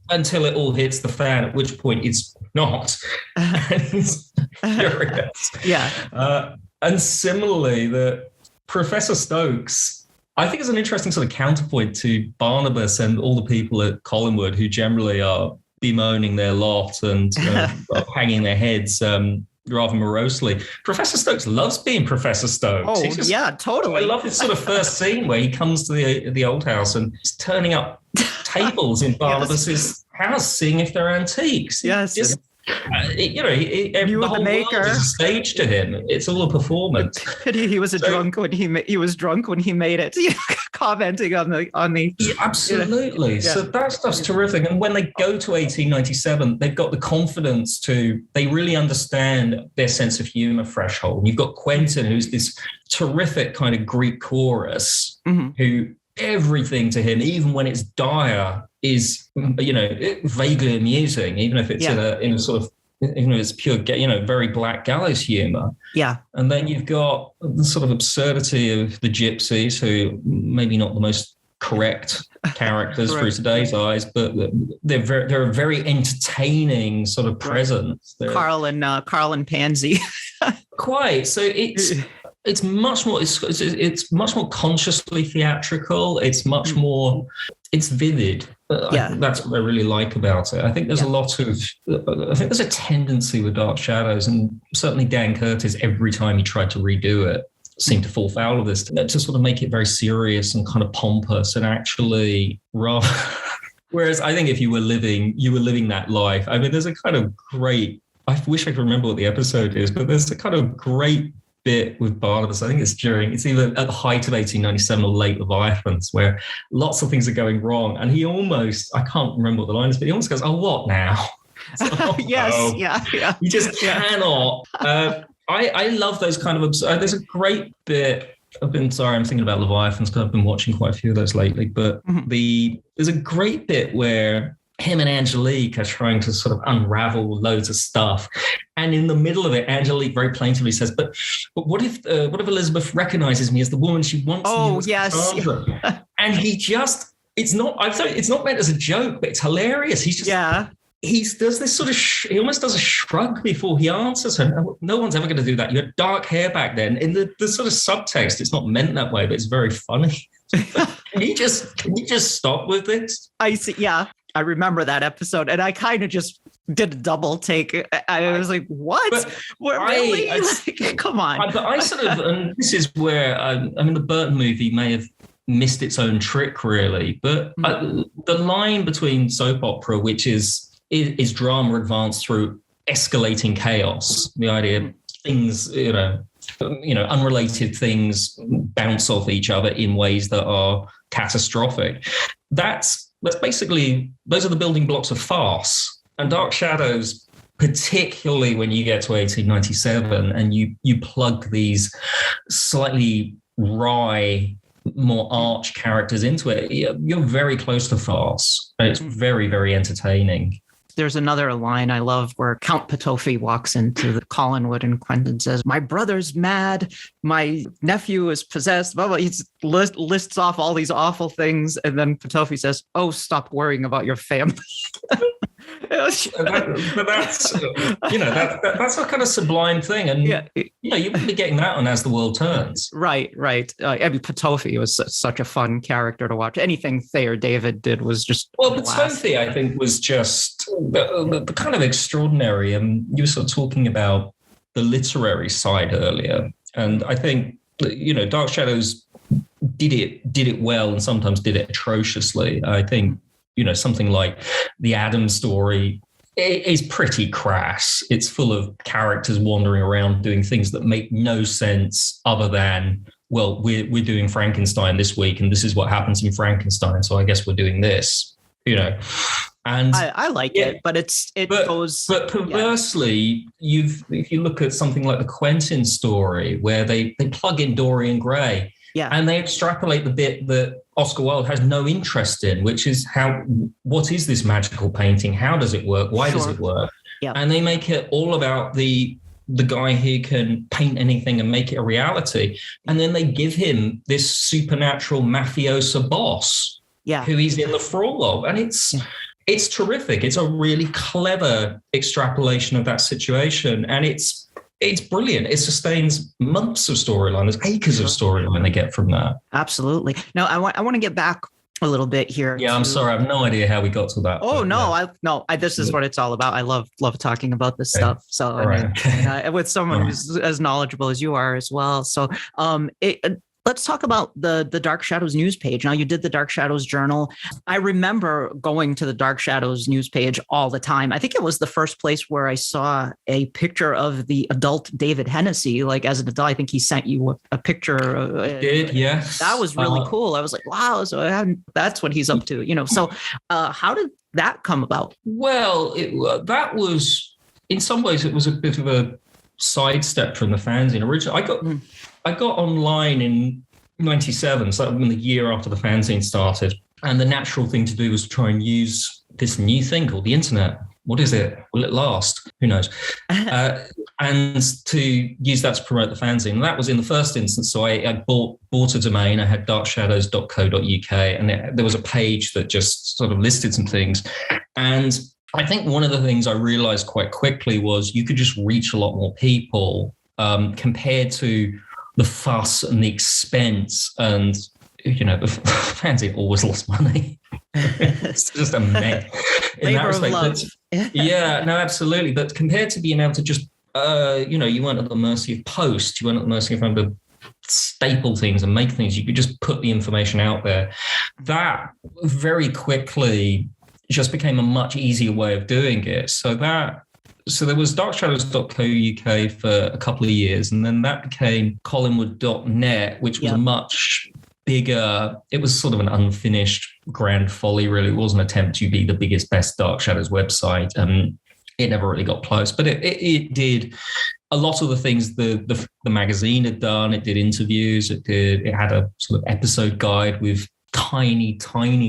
[SPEAKER 2] until it all hits the fan, at which point it's not. And he's furious. And similarly, the Professor Stokes, I think, is an interesting sort of counterpoint to Barnabas and all the people at Collinwood who generally are bemoaning their lot and hanging their heads rather morosely. Professor Stokes loves being Professor Stokes.
[SPEAKER 1] Totally.
[SPEAKER 2] I love his sort of first scene where he comes to the old house and he's turning up tables in Barnabas's house, seeing if they're antiques.
[SPEAKER 1] Yes.
[SPEAKER 2] The whole
[SPEAKER 1] maker.
[SPEAKER 2] world is a stage to him. It's all a performance.
[SPEAKER 1] He was drunk when he was drunk when he made it. Commenting on the
[SPEAKER 2] absolutely. So that stuff's terrific. And when they go to 1897, they've got the confidence they really understand their sense of humor threshold. And you've got Quentin, who's this terrific kind of Greek chorus, who everything to him, even when it's dire, is vaguely amusing, even if it's in a sort of, even if it's pure, very black gallows humor. Yeah. And then you've got the sort of absurdity of the gypsies, who maybe not the most correct characters through today's eyes, but they're a very entertaining sort of presence.
[SPEAKER 1] Carl and Pansy.
[SPEAKER 2] Quite. So it's much more. It's much more consciously theatrical. It's much more. It's vivid. That's what I really like about it. I think there's I think there's a tendency with Dark Shadows, and certainly Dan Curtis, every time he tried to redo it, seemed to fall foul of this, to sort of make it very serious and kind of pompous, and actually rather. Whereas I think if you were living that life. I mean, there's a kind of great. I wish I could remember what the episode is, but there's a kind of great bit with Barnabas. I think it's either at the height of 1897 or late Leviathans, where lots of things are going wrong. And he almost, I can't remember what the line is, but he almost goes, "Oh, what now?" You just cannot. I love those kind of, there's a great bit. I'm thinking about Leviathans because I've been watching quite a few of those lately, but there's a great bit where him and Angelique are trying to sort of unravel loads of stuff. And in the middle of it, Angelique very plaintively says, but what if Elizabeth recognizes me as the woman she wants me as? Cassandra? And he just, it's not meant as a joke, but it's hilarious. He's just, he does this sort of, he almost does a shrug before he answers her. No one's ever going to do that. You had dark hair back then. In the sort of subtext, it's not meant that way, but it's very funny. Can you just stop with this?
[SPEAKER 1] I see. Yeah. I remember that episode, and I kind of just did a double take. I was like, what? Really? Come on.
[SPEAKER 2] But I sort of, and this is where, the Burton movie may have missed its own trick, really. But the line between soap opera, which is drama advanced through escalating chaos, the idea of things, unrelated things bounce off each other in ways that are catastrophic. That's basically, those are the building blocks of farce. And Dark Shadows, particularly when you get to 1897 and you plug these slightly wry, more arch characters into it, you're very close to farce. And it's very, very entertaining.
[SPEAKER 1] There's another line I love where Count Petofi walks into the Collinwood and Quentin says, "My brother's mad. My nephew is possessed." Blah, blah. He lists off all these awful things. And then Petofi says, "Oh, stop worrying about your family."
[SPEAKER 2] But that's, that's a kind of sublime thing. And, you wouldn't be getting that on As the World Turns.
[SPEAKER 1] Right. I mean, Patofi was such a fun character to watch. Anything Thayer David did was just
[SPEAKER 2] Patofi, I think, was just the kind of extraordinary. And you were sort of talking about the literary side earlier. And I think, Dark Shadows did it well and sometimes did it atrociously. I think, something like the Adam story is pretty crass. It's full of characters wandering around doing things that make no sense other than, well, we're doing Frankenstein this week and this is what happens in Frankenstein, so I guess we're doing this, And
[SPEAKER 1] I like it, but But
[SPEAKER 2] perversely, if you look at something like the Quentin story, where they plug in Dorian Gray, and they extrapolate the bit that Oscar Wilde has no interest in, which is what is this magical painting? How does it work? Why does it work?
[SPEAKER 1] Yeah.
[SPEAKER 2] And they make it all about the guy who can paint anything and make it a reality. And then they give him this supernatural mafioso boss who he's in the thrall of. And it's terrific. It's a really clever extrapolation of that situation. And it's brilliant. It sustains months of storyline. There's acres of storyline they get from that.
[SPEAKER 1] Absolutely. Now, I want to get back a little bit here.
[SPEAKER 2] Yeah, I'm sorry. I have no idea how we got to that.
[SPEAKER 1] Oh, no. This is what it's all about. I love talking about this stuff. So with someone who's as knowledgeable as you are as well. So let's talk about the Dark Shadows news page. Now, you did the Dark Shadows Journal. I remember going to the Dark Shadows news page all the time. I think it was the first place where I saw a picture of the adult David Hennessy. Like, as an adult, I think he sent you a picture.
[SPEAKER 2] I did, yes.
[SPEAKER 1] That was really cool. I was like, wow, so that's what he's up to, So how did that come about?
[SPEAKER 2] Well, that was, in some ways, it was a bit of a sidestep from the fanzine. Originally, I got online in 97, so that was the year after the fanzine started. And the natural thing to do was to try and use this new thing called the internet. What is it? Will it last? Who knows? And to use that to promote the fanzine. And that was in the first instance. So I bought a domain. I had darkshadows.co.uk, and there was a page that just sort of listed some things. And I think one of the things I realized quite quickly was you could just reach a lot more people compared to the fuss and the expense, and the fanzine always lost money. It's just a mess.
[SPEAKER 1] Labor of love.
[SPEAKER 2] Yeah, no, absolutely. But compared to being able to just, you weren't at the mercy of post, you weren't at the mercy of having to staple things and make things. You could just put the information out there. That very quickly just became a much easier way of doing it. So there was darkshadows.co.uk for a couple of years, and then that became Collinwood.net, which was a much bigger, it was sort of an unfinished grand folly, really. It was an attempt to be the biggest, best Dark Shadows website. It never really got close, but it did a lot of the things the magazine had done. It did interviews. It had a sort of episode guide with tiny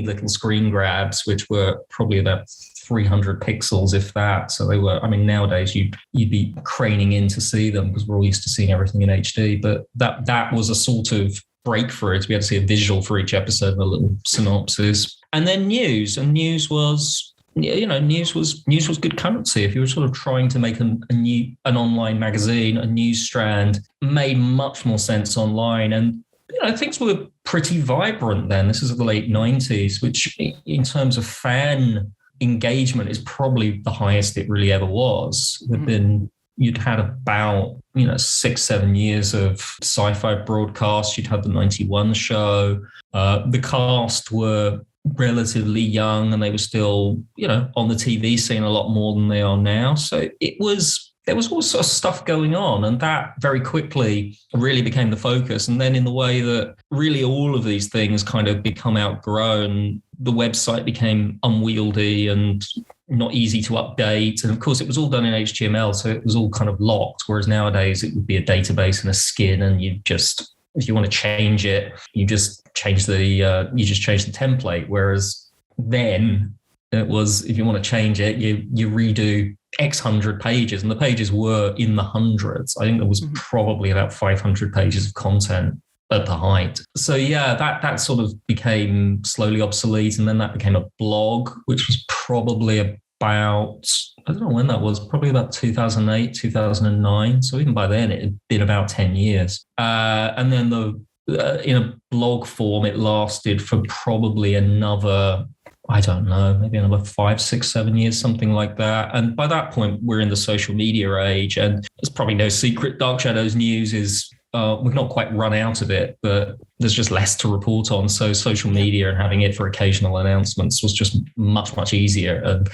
[SPEAKER 2] little screen grabs, which were probably about 300 pixels, if that. So they were, nowadays you'd be craning in to see them because we're all used to seeing everything in HD. But that was a sort of breakthrough to be able to see a visual for each episode and a little synopsis. And then news was, news was good currency. If you were sort of trying to make an online magazine, a news strand made much more sense online. And things were pretty vibrant then. This is the late 90s, which in terms of fan engagement is probably the highest it really ever was. You'd had about 6-7 years of sci-fi broadcasts. You'd had the 91 show. The cast were relatively young, and they were still on the TV scene a lot more than they are now. So there was all sorts of stuff going on, and that very quickly really became the focus. And then in the way that really all of these things kind of become outgrown, the website became unwieldy and not easy to update. And of course, it was all done in HTML, so it was all kind of locked, whereas nowadays it would be a database and a skin, and you just, if you want to change it, you just change the template. Whereas then it was, if you want to change it, you redo X hundred pages, and the pages were in the hundreds. I think there was probably about 500 pages of content at the height. So yeah, that sort of became slowly obsolete, and then that became a blog, which was probably about, I don't know when that was, probably about 2008, 2009. So even by then, it had been about 10 years. And then in a blog form, it lasted for probably another, I don't know, maybe another 5, 6, 7 years, something like that. And by that point, we're in the social media age, and there's probably no secret. Dark Shadows news is, we've not quite run out of it, but there's just less to report on. So social media and having it for occasional announcements was just much, much easier. And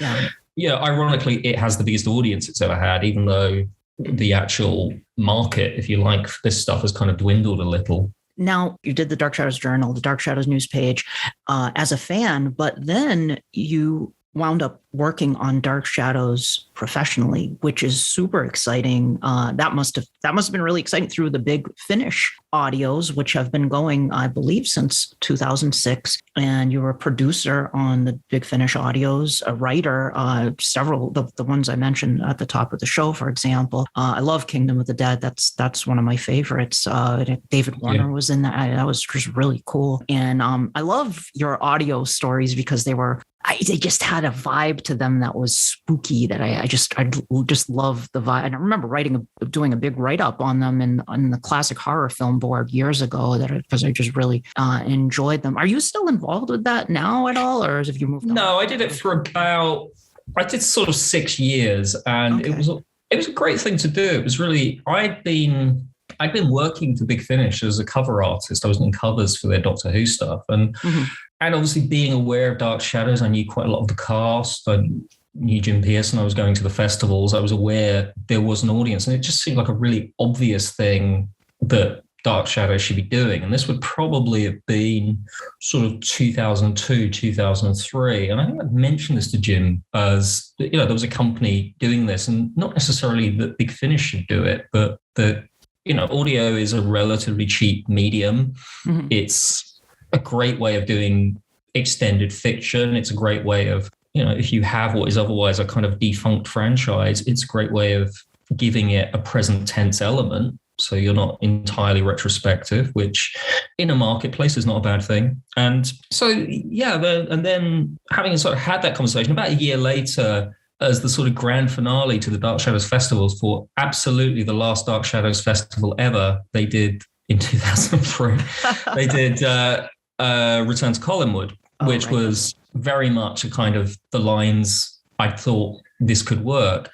[SPEAKER 2] ironically, it has the biggest audience it's ever had, even though the actual market, if you like, for this stuff has kind of dwindled a little.
[SPEAKER 1] Now, you did the Dark Shadows Journal, the Dark Shadows news page as a fan, but then you wound up working on Dark Shadows professionally, which is super exciting. That must have been really exciting through the Big Finish audios, which have been going, I believe, since 2006. And you were a producer on the Big Finish audios, a writer, several, the ones I mentioned at the top of the show, for example. I love Kingdom of the Dead. That's one of my favorites. David Warner was in that. That was just really cool. And I love your audio stories because they just had a vibe to them that was spooky, that I just love the vibe. And I remember doing a big write-up on them on the Classic Horror Film Board years ago, because I just really enjoyed them. Are you still involved with that now at all, or have you moved on?
[SPEAKER 2] No, I did it for I did sort of 6 years, and it was a great thing to do. It was really, I'd been working for Big Finish as a cover artist. I was doing covers for their Doctor Who stuff. And obviously being aware of Dark Shadows, I knew quite a lot of the cast. I knew Jim Pearson. I was going to the festivals. I was aware there was an audience. And it just seemed like a really obvious thing that Dark Shadows should be doing. And this would probably have been sort of 2002, 2003. And I think I'd mentioned this to Jim as, there was a company doing this, and not necessarily that Big Finish should do it, but that, audio is a relatively cheap medium. Mm-hmm. It's a great way of doing extended fiction. It's a great way of, if you have what is otherwise a kind of defunct franchise, it's a great way of giving it a present tense element. So you're not entirely retrospective, which in a marketplace is not a bad thing. And so, and then having sort of had that conversation about a year later, as the sort of grand finale to the Dark Shadows festivals for absolutely the last Dark Shadows festival ever, they did in 2003. They did Return to Collinwood, which was very much a kind of the lines I thought this could work.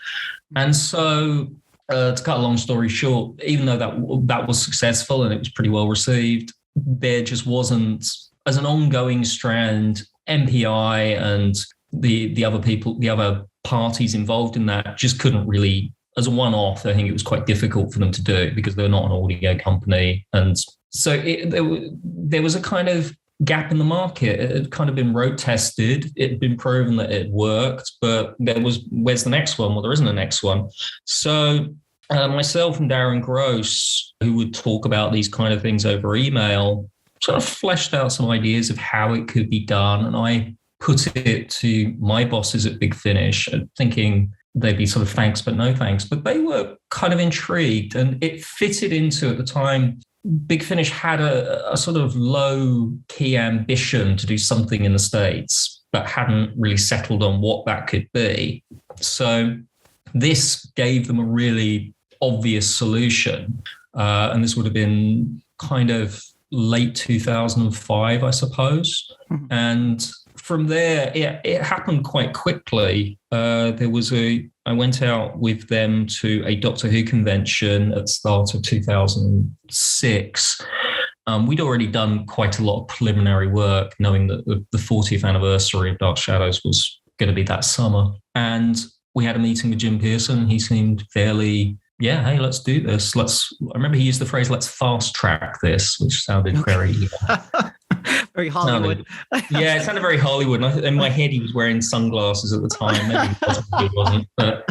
[SPEAKER 2] And so to cut a long story short, even though that was successful and it was pretty well received, there just wasn't, as an ongoing strand, MPI and the other people, the other parties involved in that just couldn't really, as a one-off, I think it was quite difficult for them to do because they're not an audio company. And so there was a kind of gap in the market. It had kind of been road tested. It had been proven that it worked, but where's the next one? Well, there isn't a next one. So myself and Darren Gross, who would talk about these kind of things over email, sort of fleshed out some ideas of how it could be done. And I put it to my bosses at Big Finish, thinking they'd be sort of thanks, but no thanks. But they were kind of intrigued, and it fitted into, at the time, Big Finish had a sort of low-key ambition to do something in the States, but hadn't really settled on what that could be. So this gave them a really obvious solution. And this would have been kind of late 2005, I suppose. Mm-hmm. And from there, it happened quite quickly. I went out with them to a Doctor Who convention at the start of 2006. We'd already done quite a lot of preliminary work, knowing that the 40th anniversary of Dark Shadows was going to be that summer. And we had a meeting with Jim Pearson, and he seemed fairly, hey, let's do this. I remember he used the phrase, let's fast track this, which sounded very...
[SPEAKER 1] very Hollywood.
[SPEAKER 2] It sounded very Hollywood. And in my head, he was wearing sunglasses at the time. Maybe he wasn't, but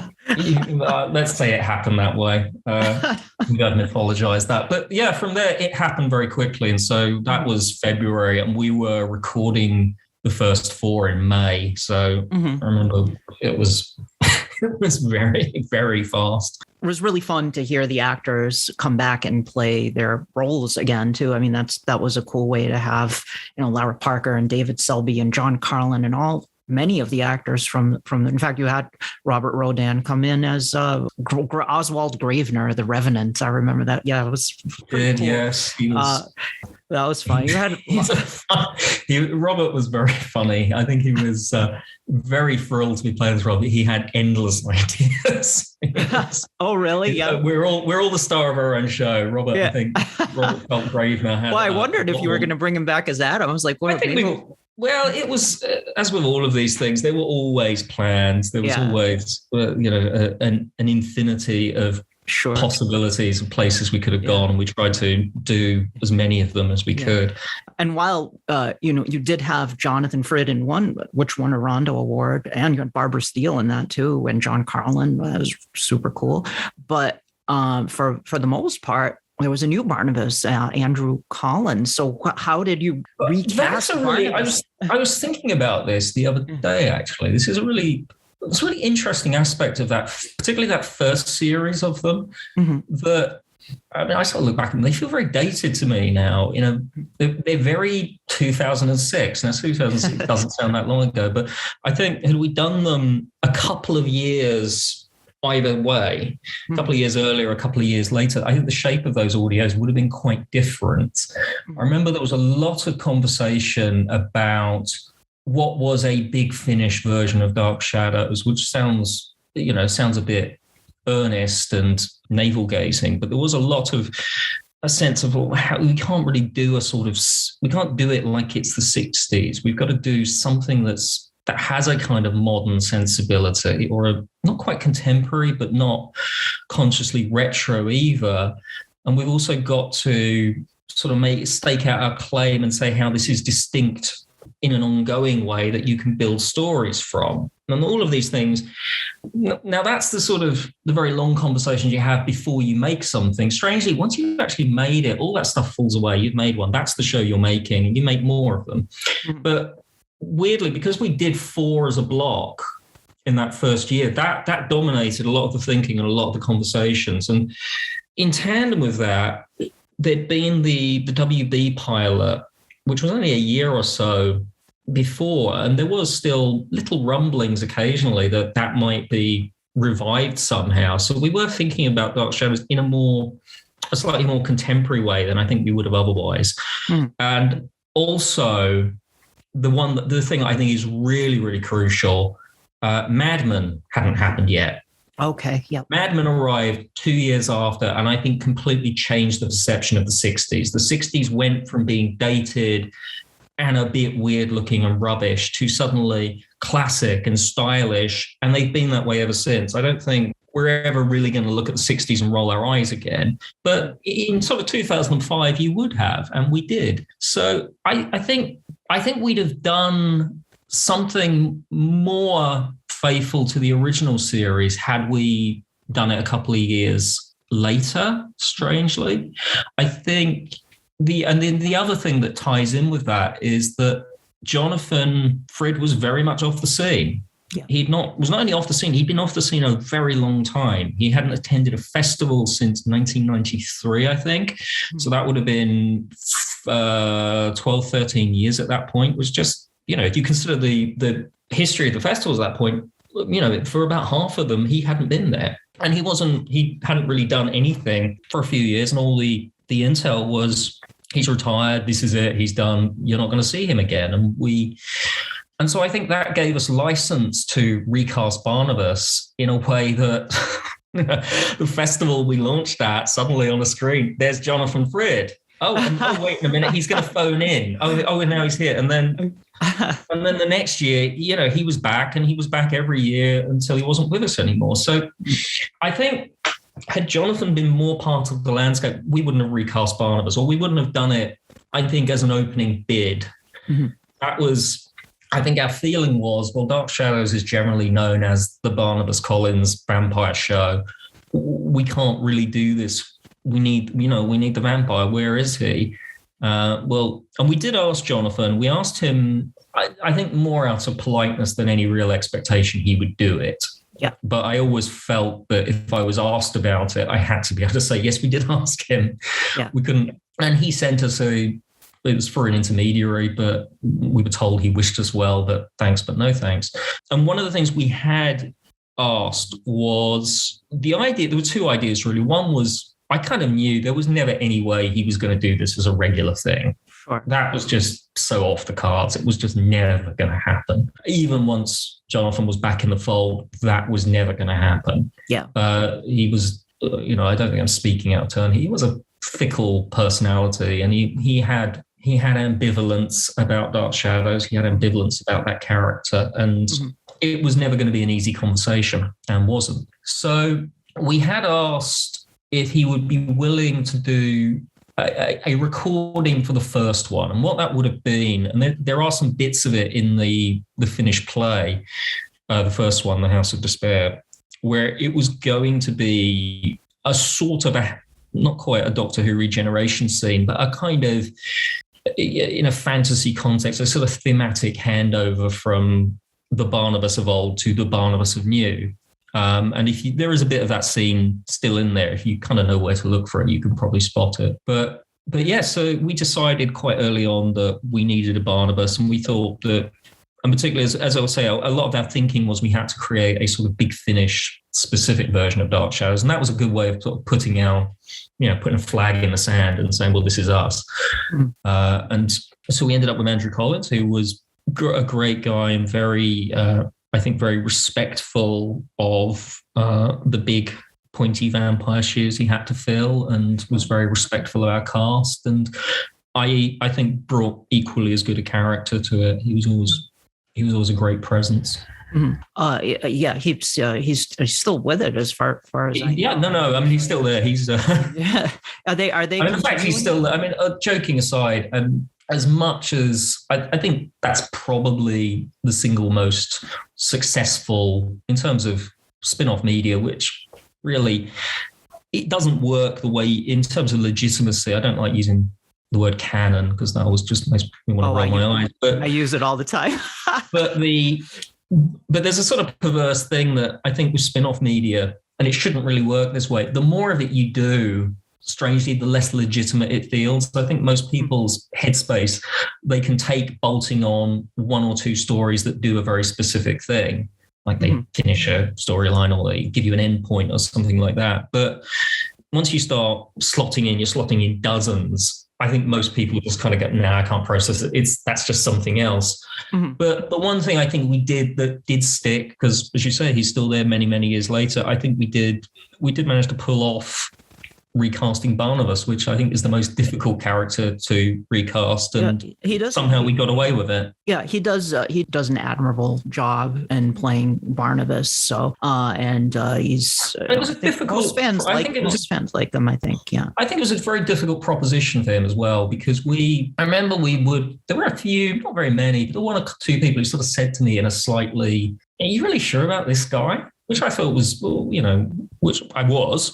[SPEAKER 2] let's say it happened that way. We got to mythologize that. But from there, it happened very quickly. And so that was February, and we were recording the first 4 in May. So I remember it was very, very fast.
[SPEAKER 1] It was really fun to hear the actors come back and play their roles again too. I mean, that was a cool way to have, Lara Parker and David Selby and John Carlin and all many of the actors from. In fact, you had Robert Rodan come in as Oswald Gravener, the Revenant. I remember that. Yeah, it was
[SPEAKER 2] good.
[SPEAKER 1] Cool.
[SPEAKER 2] Yes, he was.
[SPEAKER 1] That was funny. You had
[SPEAKER 2] Robert was very funny. I think he was very thrilled to be playing as Robert. He had endless ideas.
[SPEAKER 1] Oh, really? Yeah.
[SPEAKER 2] We're all the star of our own show. Robert, yeah. I think Robert felt Gravener had.
[SPEAKER 1] Well, I wondered if you were going to bring him back as Adam. I was like, well,
[SPEAKER 2] well, it was as with all of these things, there were always plans. There was always, an infinity of possibilities and places we could have gone, and we tried to do as many of them as we could.
[SPEAKER 1] And while you did have Jonathan Frid in one, which won a Rondo Award, and you had Barbara Steele in that too, and John Carlin, that was super cool. But for the most part, there was a new Barnabas, Andrew Collins. So how did you recast Barnabas?
[SPEAKER 2] I was thinking about this the other day, actually. This is it's a really interesting aspect of that, particularly that first series of them. That, I mean, I sort of look back and they feel very dated to me now. You know, they're very 2006. Now, 2006 doesn't sound that long ago, but I think had we done them a couple of years either way, a couple of years earlier, a couple of years later, I think the shape of those audios would have been quite different. I remember there was a lot of conversation about what was a Big Finish version of Dark Shadows, which sounds a bit earnest and navel-gazing, but there was a sense of, well, we can't really do we can't do it like it's the 60s. We've got to do something that has a kind of modern sensibility, or not quite contemporary, but not consciously retro either. And we've also got to sort of stake out our claim and say how this is distinct in an ongoing way that you can build stories from. And all of these things, now that's the very long conversations you have before you make something. Strangely, once you've actually made it, all that stuff falls away. You've made one. That's the show you're making, and you make more of them. But weirdly, because we did 4 as a block in that first year, that dominated a lot of the thinking and a lot of the conversations. And in tandem with that, there'd been the WB pilot, which was only a year or so before, and there was still little rumblings occasionally that might be revived somehow. So we were thinking about Dark Shadows in a slightly more contemporary way than I think we would have otherwise. And also, the thing I think is really, really crucial, Mad Men hadn't happened yet.
[SPEAKER 1] Okay, yeah.
[SPEAKER 2] Mad Men arrived 2 years after, and I think completely changed the perception of the 60s. The 60s went from being dated and a bit weird looking and rubbish to suddenly classic and stylish, and they've been that way ever since. I don't think we're ever really going to look at the 60s and roll our eyes again. But in sort of 2005, you would have, and we did. So I think we'd have done something more faithful to the original series had we done it a couple of years later, strangely. I think the other thing that ties in with that is that Jonathan Frid was very much off the scene. Yeah. Was not only off the scene, he'd been off the scene a very long time. He hadn't attended a festival since 1993, I think. Mm-hmm. So that would have been 12, 13 years at that point. It was just, if you consider the history of the festivals at that point, for about half of them, he hadn't been there. And he hadn't really done anything for a few years. And all the intel was, he's retired, this is it, he's done, you're not going to see him again. And so I think that gave us license to recast Barnabas in a way that the festival we launched at, suddenly on the screen, there's Jonathan Frid. Oh, wait a minute, he's going to phone in. Oh, and now he's here. And then the next year, he was back, and he was back every year until he wasn't with us anymore. So I think had Jonathan been more part of the landscape, we wouldn't have recast Barnabas, or we wouldn't have done it, I think, as an opening bid. Mm-hmm. That was, I think our feeling was, well, Dark Shadows is generally known as the Barnabas Collins vampire show. We can't really do this. We need the vampire. Where is he? And we did ask Jonathan. We asked him, I think, more out of politeness than any real expectation he would do it. Yeah. But I always felt that if I was asked about it, I had to be able to say, yes, we did ask him. Yeah. We couldn't. And he sent us a it was for an intermediary, but we were told he wished us well, but thanks, but no thanks. And one of the things we had asked was the idea. There were two ideas, really. One was, I kind of knew there was never any way he was going to do this as a regular thing.
[SPEAKER 1] Sure. That
[SPEAKER 2] was just so off the cards. It was just never going to happen. Even once Jonathan was back in the fold, that was never going to happen.
[SPEAKER 1] Yeah.
[SPEAKER 2] He was, I don't think I'm speaking out of turn. He was a fickle personality, and he had ambivalence about Dark Shadows. He had ambivalence about that character, and it was never going to be an easy conversation, and wasn't. So we had asked if he would be willing to do a recording for the first one, and what that would have been. And there are some bits of it in the finished play, the first one, The House of Despair, where it was going to be a sort of not quite a Doctor Who regeneration scene, but a kind of, in a fantasy context, a sort of thematic handover from the Barnabas of old to the Barnabas of new. And there is a bit of that scene still in there. If you kind of know where to look for it, you can probably spot it. But yeah, so we decided quite early on that we needed a Barnabas, and we thought that, and particularly as I will say, a lot of our thinking was we had to create a sort of Big Finish specific version of Dark Shadows, and that was a good way of sort of putting a flag in the sand and saying, well, this is us. And so we ended up with Andrew Collins, who was a great guy and very, I think, very respectful of the big pointy vampire shoes he had to fill, and was very respectful of our cast. And I think brought equally as good a character to it. He was always a great presence.
[SPEAKER 1] Yeah, he's still with it as far as I know.
[SPEAKER 2] No. I mean, he's still there. He's
[SPEAKER 1] yeah. Are they? I mean,
[SPEAKER 2] in fact, he's still. I mean, joking aside, as much as I think that's probably the single most successful in terms of spin-off media, which really it doesn't work the way in terms of legitimacy. I don't like using the word canon because that always just makes me want to roll my eyes. But
[SPEAKER 1] I use it all the time.
[SPEAKER 2] But there's a sort of perverse thing that I think with spin-off media, and it shouldn't really work this way. The more of it you do, strangely, the less legitimate it feels. I think most people's headspace, they can take bolting on one or two stories that do a very specific thing, like they finish a storyline or they give you an end point or something like that. But once you start you're slotting in dozens. I think most people just kind of go, I can't process it. That's just something else. But the one thing I think we did that did stick, because as you say, he's still there many, many years later. I think we did manage to pull off recasting Barnabas, which I think is the most difficult character to recast, and somehow we got away with it.
[SPEAKER 1] Yeah, he does an admirable job in playing Barnabas. So he's
[SPEAKER 2] it was a difficult.
[SPEAKER 1] Most fans like them. I think. Yeah, I
[SPEAKER 2] think it was a very difficult proposition for him as well, because I remember there were a few, not very many, but there were one or two people who sort of said to me in a slightly, "Are you really sure about this guy?" Which I thought was, which I was.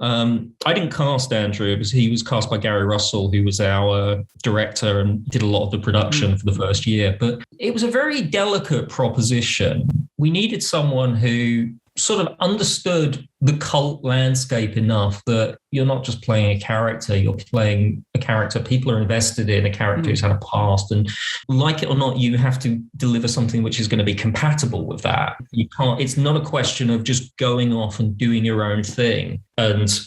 [SPEAKER 2] I didn't cast Andrew because he was cast by Gary Russell, who was our director and did a lot of the production for the first year. But it was a very delicate proposition. We needed someone who sort of understood the cult landscape enough that you're not just playing a character, you're playing a character people are invested in, a character who's had a past, and like it or not, you have to deliver something which is going to be compatible with that. You can't, it's not a question of just going off and doing your own thing and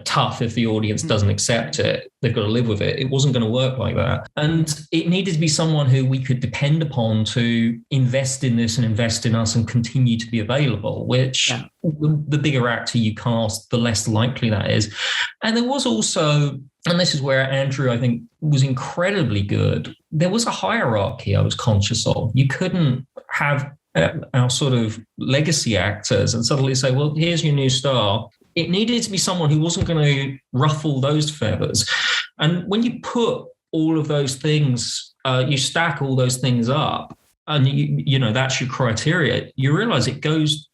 [SPEAKER 2] tough if the audience doesn't accept it. They've got to live with it. It wasn't going to work like that. And it needed to be someone who we could depend upon to invest in this and invest in us and continue to be available, which the bigger actor you cast, the less likely that is. And there was also, and this is where Andrew, I think, was incredibly good, there was a hierarchy I was conscious of. You couldn't have our sort of legacy actors and suddenly say, well, here's your new star. It needed to be someone who wasn't going to ruffle those feathers. And when you put all of those things, you stack all those things up, and you know that's your criteria, you realize it goes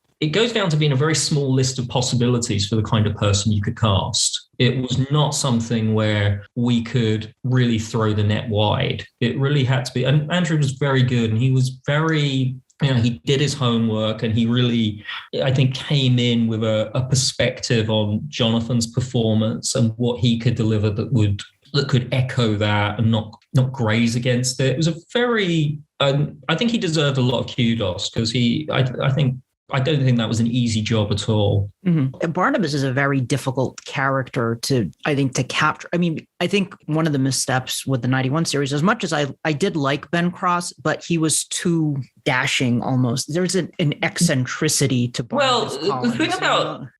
[SPEAKER 2] down to being a very small list of possibilities for the kind of person you could cast. It was not something where we could really throw the net wide. It really had to be, and Andrew was very good, and he was very, he did his homework, and he really, I think, came in with a perspective on Jonathan's performance and what he could deliver that would could echo that and not graze against it. It was a very, I think he deserved a lot of kudos because I don't think that was an easy job at all.
[SPEAKER 1] Mm-hmm. Barnabas is a very difficult character to capture. I mean, I think one of the missteps with the 91 series, as much as I did like Ben Cross, but he was too dashing almost. There's an eccentricity to Barnabas.
[SPEAKER 2] Well,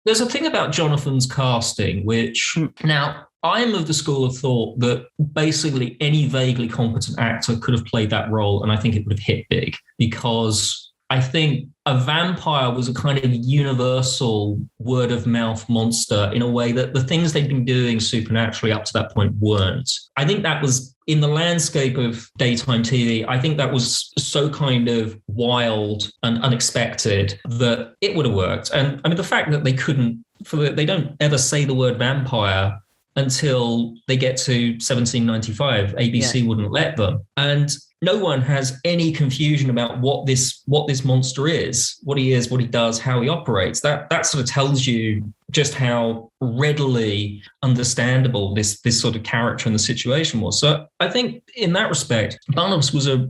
[SPEAKER 2] there's a thing about Jonathan's casting, which now I'm of the school of thought that basically any vaguely competent actor could have played that role, and I think it would have hit big because I think a vampire was a kind of universal word of mouth monster in a way that the things they'd been doing supernaturally up to that point weren't. I think that was in the landscape of daytime TV. I think that was so kind of wild and unexpected that it would have worked. And I mean, the fact that they don't ever say the word vampire until they get to 1795, ABC wouldn't let them. And no one has any confusion about what this monster is, what he is, what he does, how he operates. That sort of tells you just how readily understandable this sort of character and the situation was. So I think in that respect, Barnabas was a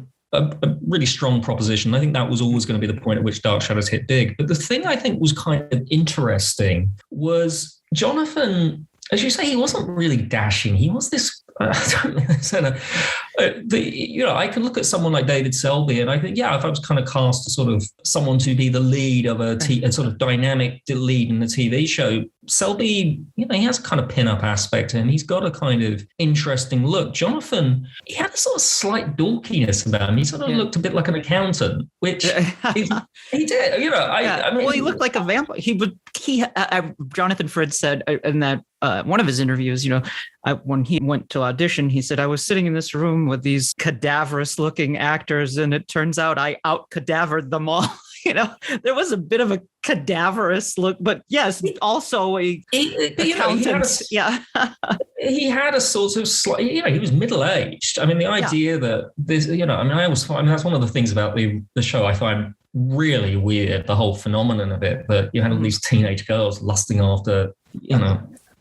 [SPEAKER 2] really strong proposition. I think that was always going to be the point at which Dark Shadows hit big. But the thing I think was kind of interesting was Jonathan, as you say, he wasn't really dashing. He was this. I can look at someone like David Selby and I think, if I was kind of cast as sort of someone to be the lead of a sort of dynamic lead in the TV show, Selby, he has a kind of pin-up aspect to him. He's got a kind of interesting look. Jonathan, he had a sort of slight dorkiness about him. He sort of looked a bit like an accountant, which he did. I mean,
[SPEAKER 1] he looked like a vampire. Jonathan Fritz said in that one of his interviews, when he went to audition, he said, I was sitting in this room with these cadaverous looking actors and it turns out I out cadavered them all. There was a bit of a cadaverous look, but yes, also a accountant.
[SPEAKER 2] He had a sort of slight, he was middle-aged. I mean, the idea that this, that's one of the things about the show I find really weird, the whole phenomenon of it, that you had all these teenage girls lusting after,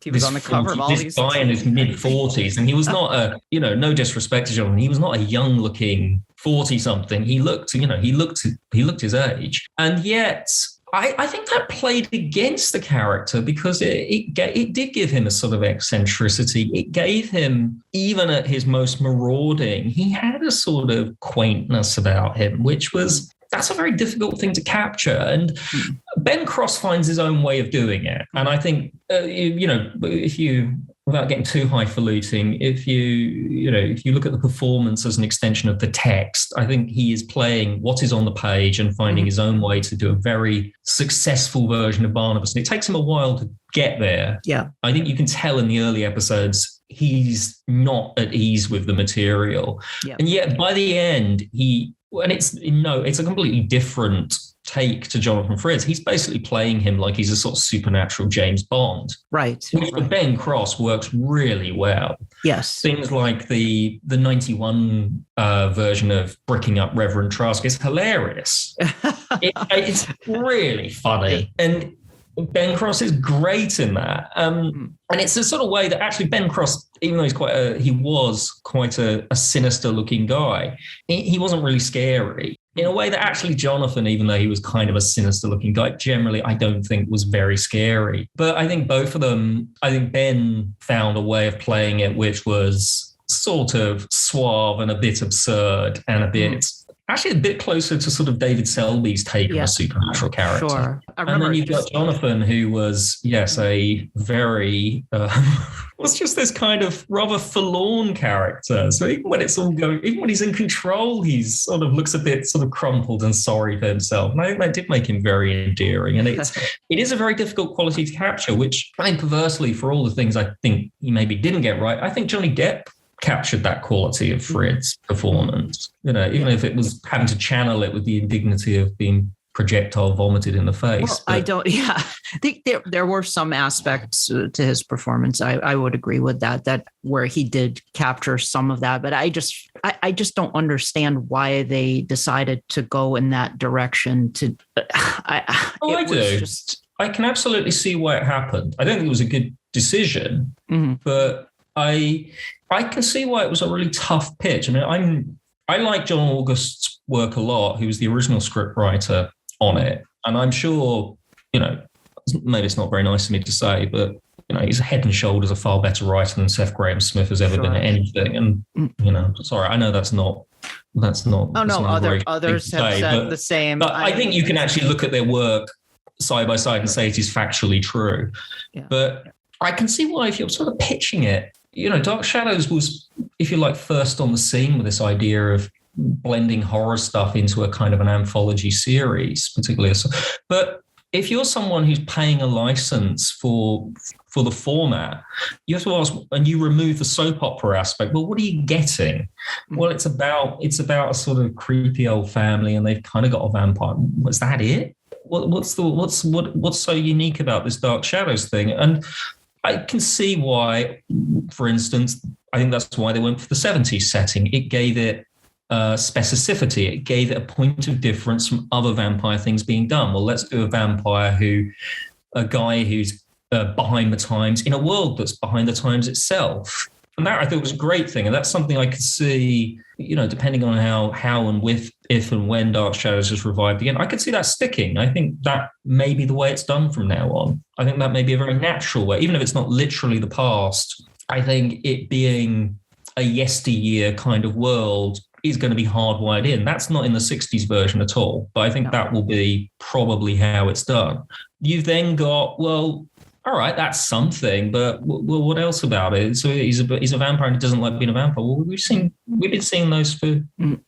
[SPEAKER 1] He was on the cover of all these
[SPEAKER 2] guy in his mid-40s, and he was not no disrespect to John, he was not a young-looking 40-something. He looked his age, and yet I think that played against the character because it did give him a sort of eccentricity. It gave him, even at his most marauding, he had a sort of quaintness about him, which was. That's a very difficult thing to capture. And Ben Cross finds his own way of doing it. And I think, if you, without getting too highfalutin, if you look at the performance as an extension of the text, I think he is playing what is on the page and finding his own way to do a very successful version of Barnabas. And it takes him a while to get there. Yeah. I think you can tell in the early episodes, he's not at ease with the material. Yeah. And yet by the end, it's a completely different take to Jonathan Fritz. He's basically playing him like he's a sort of supernatural James Bond.
[SPEAKER 1] Right.
[SPEAKER 2] Which for Ben Cross works really well.
[SPEAKER 1] Yes.
[SPEAKER 2] Things like the 91 version of Bricking Up Reverend Trask is hilarious. It's really funny. And Ben Cross is great in that. And it's a sort of way that actually Ben Cross, even though he was quite a sinister looking guy, he wasn't really scary. In a way that actually Jonathan, even though he was kind of a sinister looking guy, generally I don't think was very scary. But I think both of them, Ben found a way of playing it which was sort of suave and a bit absurd and a bit... Actually, a bit closer to sort of David Selby's take on a supernatural character.
[SPEAKER 1] Sure.
[SPEAKER 2] And then you've got Jonathan, who was, a very, was just this kind of rather forlorn character. So even when it's all going, even when he's in control, he's sort of looks a bit sort of crumpled and sorry for himself. And I think that did make him very endearing. And it is a very difficult quality to capture, which I think perversely, for all the things I think he maybe didn't get right, I think Johnny Depp captured that quality of Fred's performance, even if it was having to channel it with the indignity of being projectile vomited in the face.
[SPEAKER 1] Well, I think there were some aspects to his performance. I would agree with that where he did capture some of that, but I just don't understand why they decided to go in that direction I do. I
[SPEAKER 2] can absolutely see why it happened. I don't think it was a good decision, but I can see why it was a really tough pitch. I mean, I like John August's work a lot, who was the original scriptwriter on it. And I'm sure, maybe it's not very nice of me to say, but, he's head and shoulders a far better writer than Seth Grahame-Smith has ever been at anything. And, sorry, I know that's not. Oh, no,
[SPEAKER 1] others have said the same.
[SPEAKER 2] But I think you can actually look at their work side by side and say it is factually true. Yeah. But I can see why, if you're sort of pitching it, Dark Shadows was, if you like, first on the scene with this idea of blending horror stuff into a kind of an anthology series, particularly. But if you're someone who's paying a license for the format, you have to ask, and you remove the soap opera aspect, well, what are you getting? Well, it's about a sort of creepy old family, and they've kind of got a vampire. Was that it? What's so unique about this Dark Shadows thing? And I can see why, for instance, I think that's why they went for the 70s setting. It gave it specificity. It gave it a point of difference from other vampire things being done. Well, let's do a guy who's behind the times in a world that's behind the times itself. And that I thought was a great thing. And that's something I could see, depending on how and if and when Dark Shadows is revived again, I could see that sticking. I think that may be the way it's done from now on. I think that may be a very natural way, even if it's not literally the past. I think it being a yesteryear kind of world is going to be hardwired in. That's not in the 60s version at all, but I think that will be probably how it's done. You've then got, well, all right, that's something, but what else about it? So he's a vampire and he doesn't like being a vampire. Well, we've been seeing those for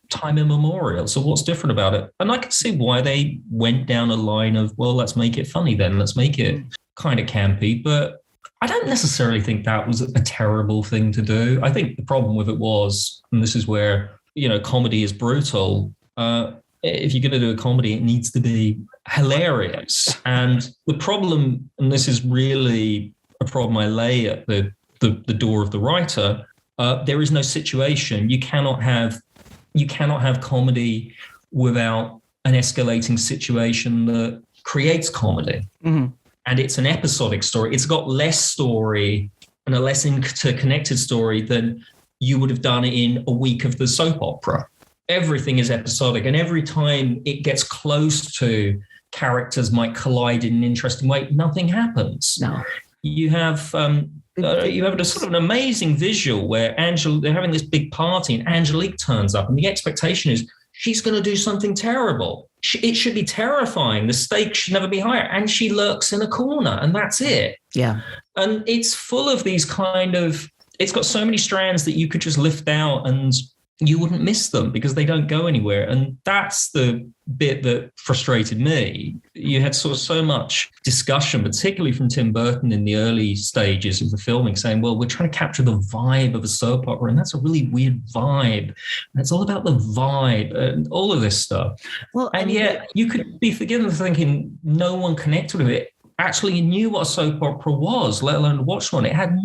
[SPEAKER 2] time immemorial. So what's different about it? And I can see why they went down a line of, well, let's make it funny then. Let's make it kind of campy. But I don't necessarily think that was a terrible thing to do. I think the problem with it was, and this is where, comedy is brutal. If you're going to do a comedy, it needs to be hilarious. And the problem, and this is really a problem I lay at the door of the writer, there is no situation. You cannot have comedy without an escalating situation that creates comedy. Mm-hmm. And it's an episodic story. It's got less story and a less interconnected story than you would have done in a week of the soap opera. Everything is episodic, and every time it gets close to characters might collide in an interesting way, nothing happens. No, you have a sort of an amazing visual where they're having this big party, and Angelique turns up, and the expectation is she's going to do something terrible. It should be terrifying. The stakes should never be higher, and she lurks in a corner, and that's it. Yeah, and it's full of these it's got so many strands that you could just lift out and you wouldn't miss them because they don't go anywhere. And that's the bit that frustrated me. You had so much discussion, particularly from Tim Burton in the early stages of the filming, saying, well, we're trying to capture the vibe of a soap opera, and that's a really weird vibe. And it's all about the vibe and all of this stuff. Well, and yet you could be forgiven for thinking no one connected with it, actually knew what a soap opera was, let alone watched one. It had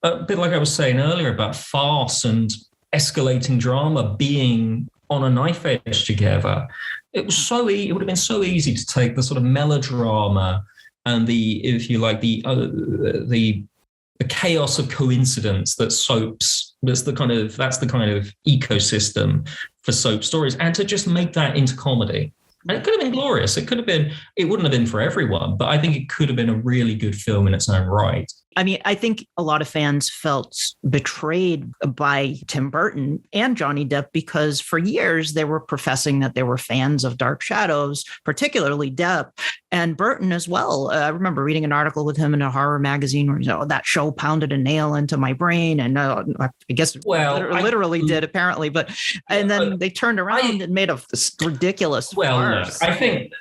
[SPEAKER 2] a bit like I was saying earlier about farce and escalating drama being on a knife edge together. It would have been so easy to take the sort of melodrama and the chaos of coincidence that soaps, that's the kind of ecosystem for soap stories, and to just make that into comedy. And it could have been glorious. It wouldn't have been for everyone, but I think it could have been a really good film in its own right.
[SPEAKER 1] I mean, I think a lot of fans felt betrayed by Tim Burton and Johnny Depp because for years they were professing that they were fans of Dark Shadows, particularly Depp and Burton as well. I remember reading an article with him in a horror magazine where he said, that show pounded a nail into my brain. And I guess literally did apparently, and then they turned around and made this ridiculous farce.
[SPEAKER 2] I think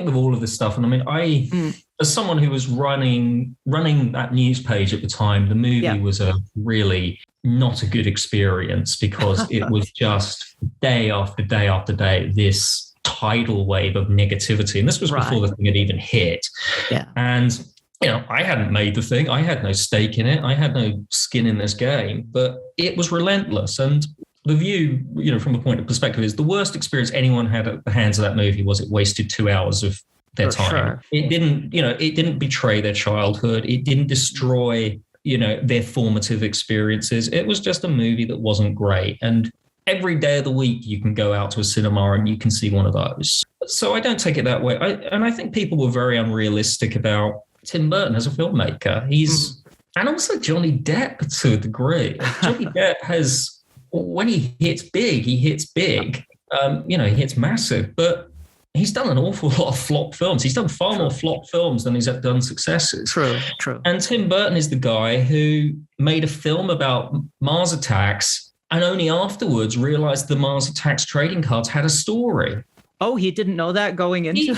[SPEAKER 2] with all of this stuff, and as someone who was running that news page at the time, the movie was a really not a good experience because it was just day after day after day, this tidal wave of negativity. And this was before the thing had even hit. Yeah. And, I hadn't made the thing. I had no stake in it. I had no skin in this game, but it was relentless. And the view, from a point of perspective is the worst experience anyone had at the hands of that movie was it wasted 2 hours of their time. Sure. It didn't betray their childhood. It didn't destroy their formative experiences. It was just a movie that wasn't great. And every day of the week, you can go out to a cinema and you can see one of those. So I don't take it that way. I think people were very unrealistic about Tim Burton as a filmmaker. And also Johnny Depp to a degree. Johnny Depp has, when he hits big, he hits big. He hits massive. But he's done an awful lot of flop films. He's done far more flop films than he's done successes.
[SPEAKER 1] True.
[SPEAKER 2] And Tim Burton is the guy who made a film about Mars attacks and only afterwards realized the Mars attacks trading cards had a story.
[SPEAKER 1] Oh, he didn't know that going into
[SPEAKER 2] he's a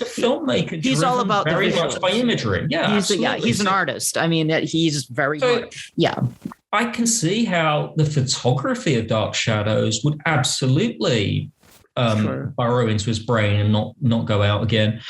[SPEAKER 2] filmmaker.
[SPEAKER 1] He's all about
[SPEAKER 2] very
[SPEAKER 1] the
[SPEAKER 2] much by imagery. Yeah,
[SPEAKER 1] he's an artist. I mean, he's very much. Yeah.
[SPEAKER 2] I can see how the photography of Dark Shadows would absolutely burrow into his brain and not go out again.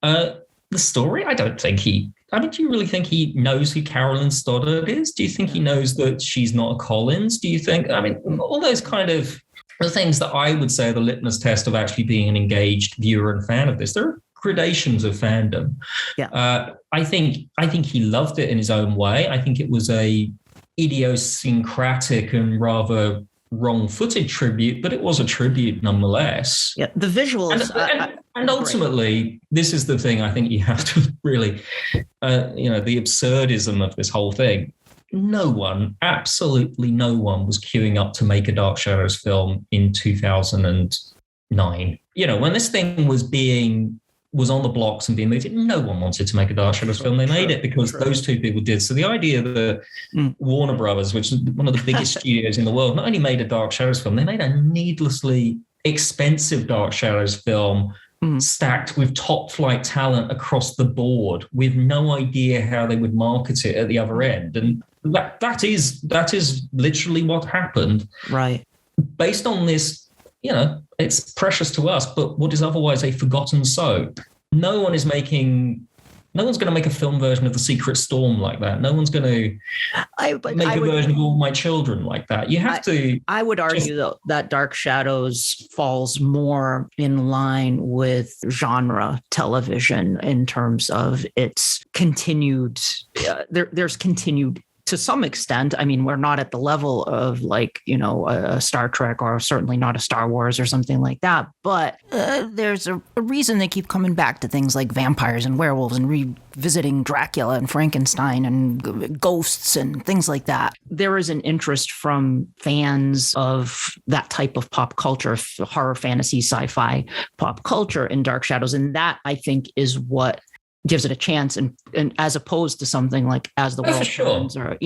[SPEAKER 2] The story, I don't think do you really think he knows who Carolyn Stoddard is? Do you think he knows that she's not a Collins? Do you think, all those kind of the things that I would say are the litmus test of actually being an engaged viewer and fan of this. There are gradations of fandom. Yeah. I think he loved it in his own way. I think it was a idiosyncratic and rather wrong-footed tribute, but it was a tribute nonetheless.
[SPEAKER 1] Yeah, the visuals.
[SPEAKER 2] And ultimately, this is the thing I think you have to really, the absurdism of this whole thing. Absolutely no one was queuing up to make a Dark Shadows film in 2009. When this thing was on the blocks and being moved, no one wanted to make a Dark Shadows film. They made it because those two people did. So the idea that Warner Brothers, which is one of the biggest studios in the world, not only made a Dark Shadows film, they made a needlessly expensive Dark Shadows film stacked with top flight talent across the board with no idea how they would market it at the other end. And that is literally what happened.
[SPEAKER 1] Right.
[SPEAKER 2] Based on this, it's precious to us, but what is otherwise a forgotten soap. No one's going to make a film version of The Secret Storm like that. No one's going to make a version of All My Children like that. You have to.
[SPEAKER 1] I would argue, though, that Dark Shadows falls more in line with genre television in terms of its continued. There's continued. To some extent, we're not at the level of a Star Trek or certainly not a Star Wars or something like that. But there's a reason they keep coming back to things like vampires and werewolves and revisiting Dracula and Frankenstein and ghosts and things like that. There is an interest from fans of that type of pop culture, horror, fantasy, sci-fi pop culture in Dark Shadows. And that, I think, is what gives it a chance, and as opposed to something like As the World Turns, or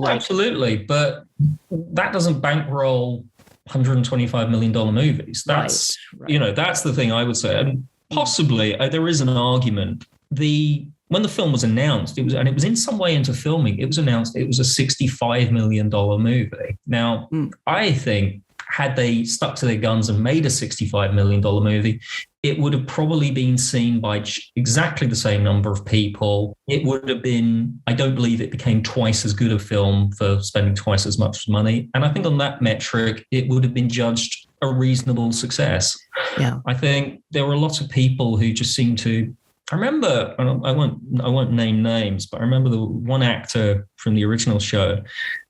[SPEAKER 2] absolutely, but that doesn't bankroll $125 million movies. That's right. That's the thing I would say, and possibly there is an argument. When the film was announced, it was in some way into filming. It was announced it was a $65 million movie. Now, I think had they stuck to their guns and made a $65 million movie, it would have probably been seen by exactly the same number of people. It would have been, I don't believe it became twice as good a film for spending twice as much money. And I think on that metric, it would have been judged a reasonable success.
[SPEAKER 1] Yeah.
[SPEAKER 2] I think there were a lot of people who just seemed to, I remember, I won't name names, but I remember the one actor from the original show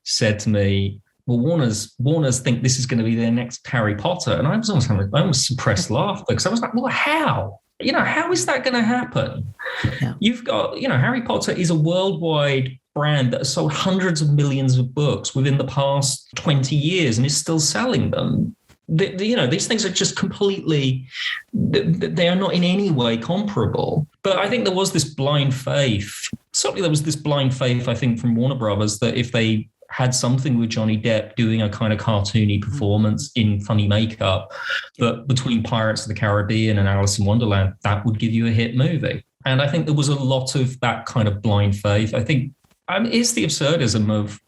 [SPEAKER 2] said to me, well, Warner's think this is going to be their next Harry Potter. And I almost suppressed laughter because I was like, well, how? How is that going to happen? Yeah. You've got, Harry Potter is a worldwide brand that has sold hundreds of millions of books within the past 20 years and is still selling them. These things are just completely, they are not in any way comparable. But I think there was this blind faith. Certainly there was this blind faith, I think, from Warner Brothers that if they had something with Johnny Depp doing a kind of cartoony performance in funny makeup, but between Pirates of the Caribbean and Alice in Wonderland, that would give you a hit movie. And I think there was a lot of that kind of blind faith. I think it's the absurdism of,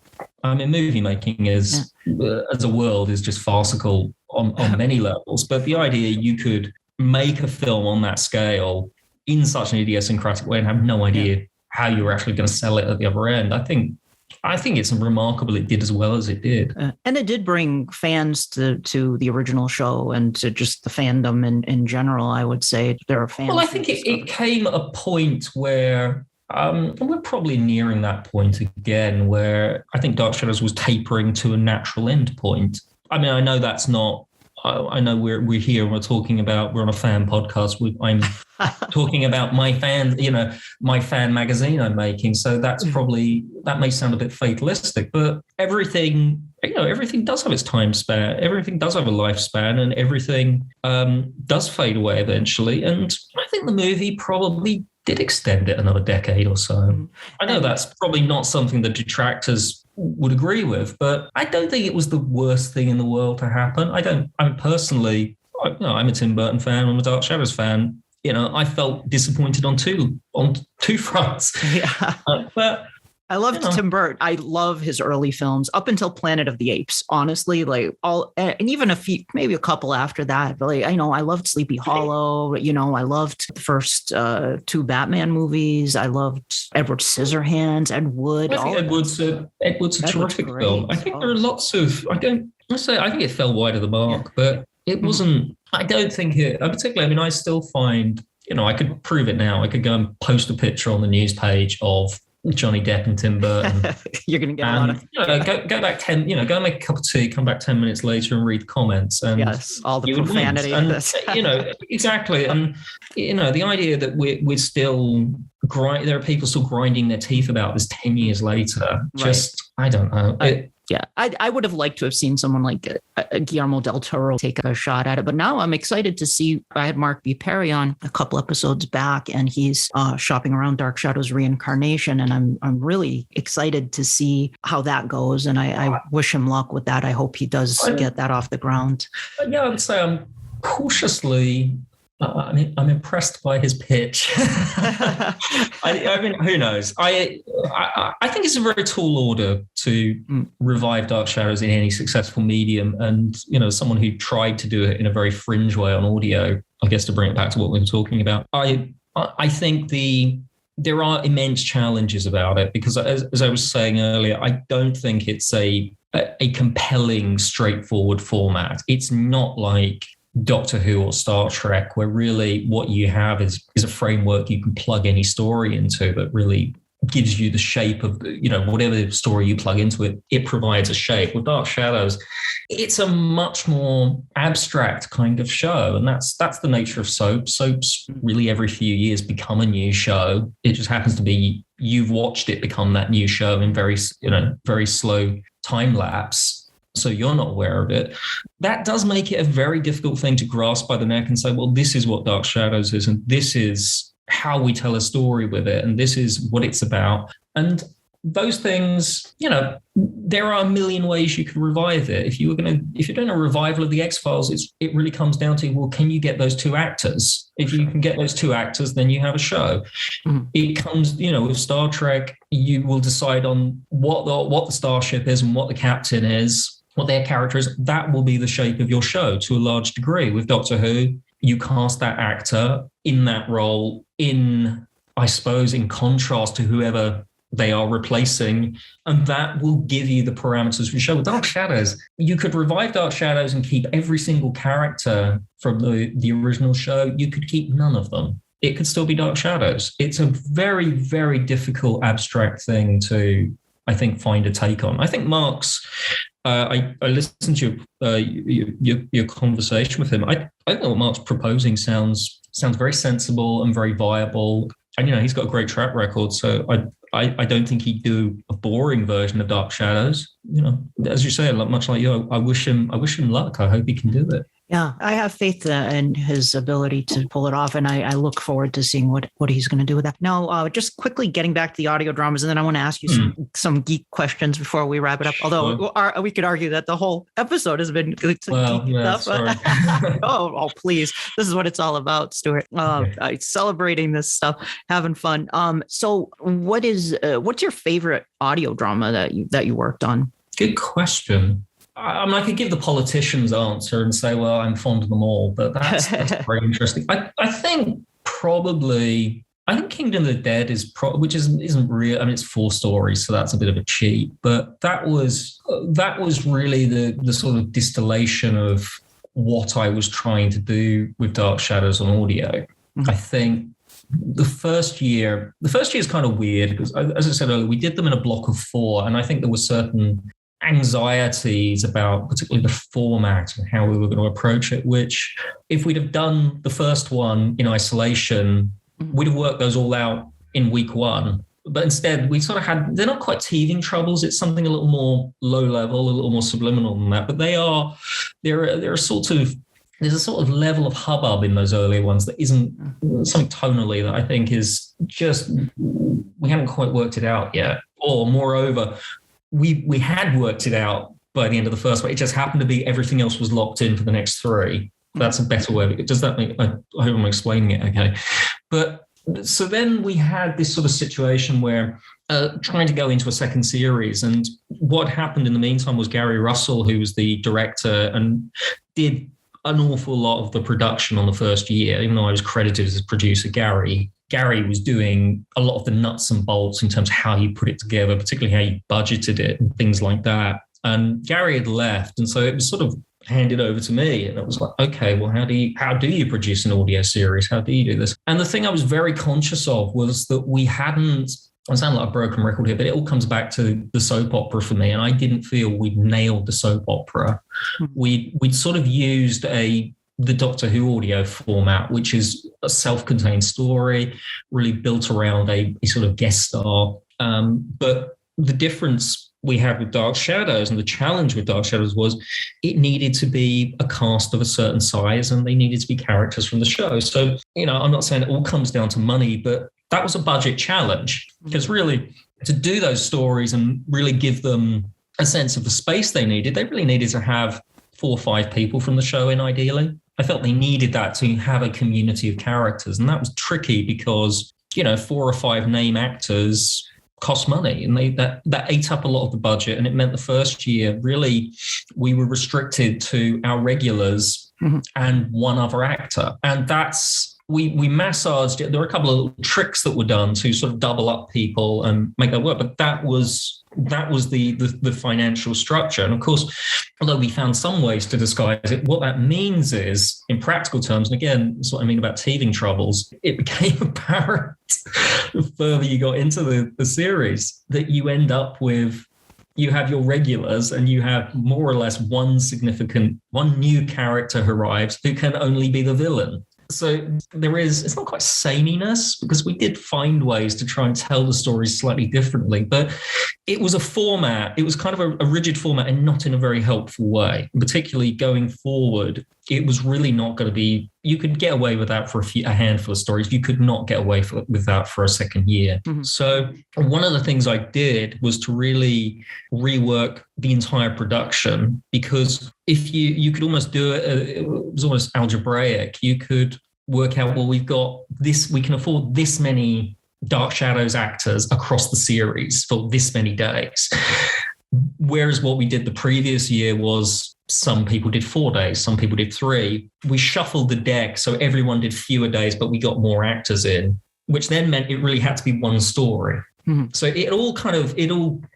[SPEAKER 2] movie making is, as a world, is just farcical on many levels. But the idea you could make a film on that scale in such an idiosyncratic way and have no idea how you were actually going to sell it at the other end, I think it's remarkable it did as well as it did.
[SPEAKER 1] And it did bring fans to the original show and to just the fandom in general, I would say. There are fans.
[SPEAKER 2] Well, I think it came at a point where And we're probably nearing that point again, where I think Dark Shadows was tapering to a natural end point. I mean, I know that's not. I know we're here and we're on a fan podcast. I'm talking about my fan magazine I'm making. So that may sound a bit fatalistic, but everything does have its time span. Everything does have a lifespan, and everything does fade away eventually. And I think the movie probably did extend it another decade or so. I know that's probably not something that detractors would agree with, but I don't think it was the worst thing in the world to happen. I'm personally, I'm a Tim Burton fan, I'm a Dark Shadows fan. I felt disappointed on two fronts.
[SPEAKER 1] Yeah.
[SPEAKER 2] But
[SPEAKER 1] I loved Tim Burton. I love his early films up until Planet of the Apes, honestly, and even maybe a couple after that. But I loved Sleepy Hollow. I loved the first two Batman movies. I loved Edward Scissorhands, Ed Wood.
[SPEAKER 2] I think Edward's a terrific film. I think there are lots of, I think it fell wide of the mark, but it wasn't, I don't think it, particularly, I still find, I could prove it now. I could go and post a picture on the news page of Johnny Depp and Tim Burton.
[SPEAKER 1] You're going to get a lot of...
[SPEAKER 2] go back 10, go and make a cup of tea, come back 10 minutes later and read the comments. And
[SPEAKER 1] yes, all the profanity of this.
[SPEAKER 2] Exactly. And, the idea that we're still... there are people still grinding their teeth about this 10 years later. Just, I don't know.
[SPEAKER 1] I would have liked to have seen someone like Guillermo del Toro take a shot at it. But now I'm excited to see. I had Mark B. Perry on a couple episodes back, and he's shopping around Dark Shadows Reincarnation. And I'm really excited to see how that goes. And I wish him luck with that. I hope he does get that off the ground.
[SPEAKER 2] Yeah, I would say I'm cautiously... I'm impressed by his pitch. Who knows? I think it's a very tall order to revive Dark Shadows in any successful medium. And, someone who tried to do it in a very fringe way on audio, I guess to bring it back to what we were talking about, I think there are immense challenges about it because, as I was saying earlier, I don't think it's a compelling, straightforward format. It's not like Doctor Who or Star Trek, where really what you have is a framework you can plug any story into that really gives you the shape of, whatever story you plug into it, it provides a shape. With Dark Shadows, it's a much more abstract kind of show. And that's the nature of soaps. Soaps really every few years become a new show. It just happens to be you've watched it become that new show in very slow time lapse. So you're not aware of it. That does make it a very difficult thing to grasp by the neck and say, well, this is what Dark Shadows is, and this is how we tell a story with it, and this is what it's about. And those things, there are a million ways you can revive it. If you're doing a revival of the X-Files, it really comes down to, well, can you get those two actors? If you can get those two actors, then you have a show. It comes, with Star Trek, you will decide on what the starship is and what the captain is, what their character is. That will be the shape of your show to a large degree. With Doctor Who, you cast that actor in that role in contrast to whoever they are replacing, and that will give you the parameters for the show. With Dark Shadows, you could revive Dark Shadows and keep every single character from the original show. You could keep none of them. It could still be Dark Shadows. It's a very, very difficult, abstract thing to, I think, find a take on. I think Mark's... I listened to your conversation with him. I think what Mark's proposing sounds very sensible and very viable. And he's got a great track record, so I don't think he'd do a boring version of Dark Shadows. As you say, much like you, I wish him luck. I hope he can do it.
[SPEAKER 1] Yeah, I have faith in his ability to pull it off, and I look forward to seeing what he's going to do with that. Now, just quickly getting back to the audio dramas, and then I want to ask you some geek questions before we wrap it up. Although we could argue that the whole episode has been geek stuff. oh, please. This is what it's all about, Stuart. Celebrating this stuff, having fun. So what's your favorite audio drama that you worked on?
[SPEAKER 2] Good question. I could give the politician's answer and say, well, I'm fond of them all, but that's very interesting. I think Kingdom of the Dead is which isn't real. It's 4 stories, so that's a bit of a cheat. But that was really the sort of distillation of what I was trying to do with Dark Shadows on audio. I think the first year is kind of weird because, as I said earlier, we did them in a block of 4, and I think there were certain anxieties about particularly the format and how we were going to approach it, which if we'd have done the first one in isolation, we'd have worked those all out in week 1. But instead, we sort of had, they're not quite teething troubles. It's something a little more low level, a little more subliminal than that. But they're a sort of, there's a sort of level of hubbub in those earlier ones that isn't something tonally that I think is just, we haven't quite worked it out yet. Or moreover, we had worked it out by the end of the first one. It just happened to be everything else was locked in for the next 3. That's a better way of it. Does that make, I hope I'm explaining it okay. But so then we had this sort of situation where trying to go into a second series, and what happened in the meantime was Gary Russell, who was the director and did an awful lot of the production on the first year, even though I was credited as producer. Gary was doing a lot of the nuts and bolts in terms of how he put it together, particularly how he budgeted it and things like that. And Gary had left, and so it was sort of handed over to me, and it was like, okay, well, how do you produce an audio series? How do you do this? And the thing I was very conscious of was that we hadn't, I sound like a broken record here, but it all comes back to the soap opera for me, and I didn't feel we'd nailed the soap opera. We'd sort of used the Doctor Who audio format, which is a self-contained story, really built around a sort of guest star. But the difference we had with Dark Shadows, and the challenge with Dark Shadows, was it needed to be a cast of a certain size, and they needed to be characters from the show. So, I'm not saying it all comes down to money, but that was a budget challenge, because really to do those stories and really give them a sense of the space they really needed to have 4 or 5 people from the show in, ideally. I felt they needed that to have a community of characters. And that was tricky because, 4 or 5 name actors cost money, and that ate up a lot of the budget. And it meant the first year, really, we were restricted to our regulars and one other actor. And we massaged it. There were a couple of little tricks that were done to sort of double up people and make that work. But that was the financial structure. And of course, although we found some ways to disguise it, what that means is, in practical terms, and again, that's what I mean about teething troubles, it became apparent the further you got into the series that you end up with, you have your regulars and you have more or less one new character who arrives who can only be the villain. So it's not quite sameness, because we did find ways to try and tell the stories slightly differently, but it was a format. It was kind of a rigid format, and not in a very helpful way. And particularly going forward, it was really not going to be, you could get away with that for a handful of stories. You could not get away with that for a second year. So one of the things I did was to really rework the entire production, because if you could almost do it, it was almost algebraic. You could work out, well, we've got this, we can afford this many Dark Shadows actors across the series for this many days. Whereas what we did the previous year was, some people did 4 days, some people did 3. We shuffled the deck so everyone did fewer days, but we got more actors in, which then meant it really had to be one story. So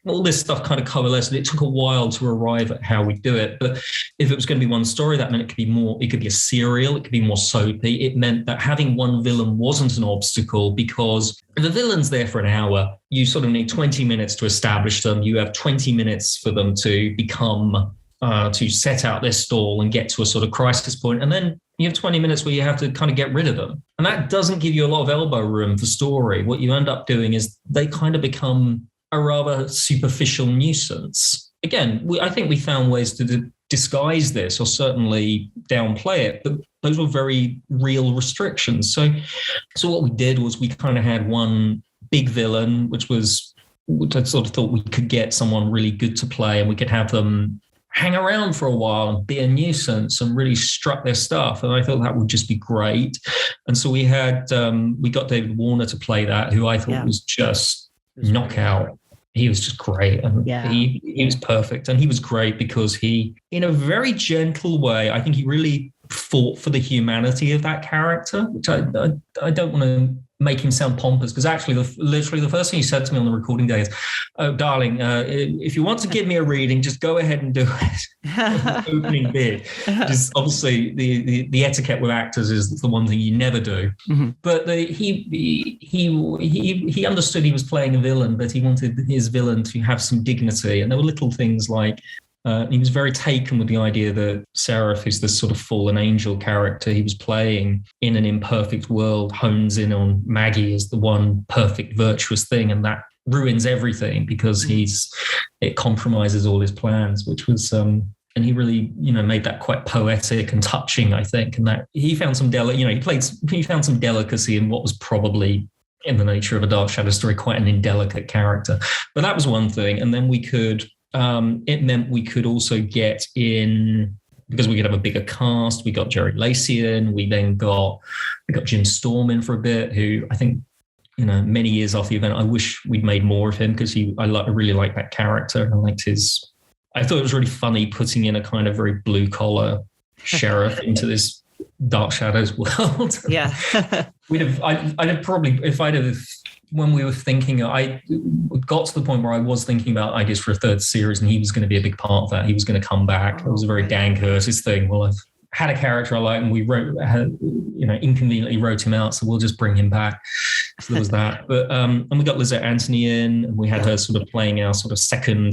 [SPEAKER 2] all this stuff kind of coalesced. It took a while to arrive at how we do it. But if it was going to be one story, that meant it could be a serial, it could be more soapy. It meant that having one villain wasn't an obstacle, because if the villain's there for an hour, you sort of need 20 minutes to establish them. You have 20 minutes for them to become, to set out their stall and get to a sort of crisis point. And then you have 20 minutes where you have to kind of get rid of them. And that doesn't give you a lot of elbow room for story. What you end up doing is they kind of become a rather superficial nuisance. Again, I think we found ways to disguise this, or certainly downplay it, but those were very real restrictions. So what we did was we kind of had one big villain, which I sort of thought we could get someone really good to play, and we could have them hang around for a while and be a nuisance and really strut their stuff. And I thought that would just be great. And so we got David Warner to play that, who I thought was just knockout. He was just great. And he was perfect. And he was great because he, in a very gentle way, I think he really fought for the humanity of that character, which I don't want to make him sound pompous, because actually literally the first thing he said to me on the recording day is, "Oh, darling, if you want to give me a reading, just go ahead and do it." Opening bid. Just obviously the etiquette with actors is the one thing you never do. Mm-hmm. But he understood he was playing a villain, but he wanted his villain to have some dignity, and there were little things like. He was very taken with the idea that Seraph is this sort of fallen angel character he was playing in an imperfect world, hones in on Maggie as the one perfect, virtuous thing, and that ruins everything because it compromises all his plans, which was... and he really, made that quite poetic and touching, I think, and that he found some he found some delicacy in what was probably, in the nature of a Dark Shadow story, quite an indelicate character. But that was one thing, and then we could... it meant we could also get in, because we could have a bigger cast. We got Jerry Lacey in. We got Jim Storm in for a bit, who I think, many years after the event, I wish we'd made more of him, because I really liked that character. I thought it was really funny putting in a kind of very blue collar sheriff into this Dark Shadows world.
[SPEAKER 1] Yeah.
[SPEAKER 2] I'd have probably, if I'd have, when we were thinking, I got to the point where I was thinking about ideas for a third series, and he was going to be a big part of that. He was going to come back. It was a very Dan Curtis thing. Well, I've had a character I like, and we inconveniently wrote him out, so we'll just bring him back. So there was that. But and we got Lizette Anthony in, and we had her sort of playing our sort of second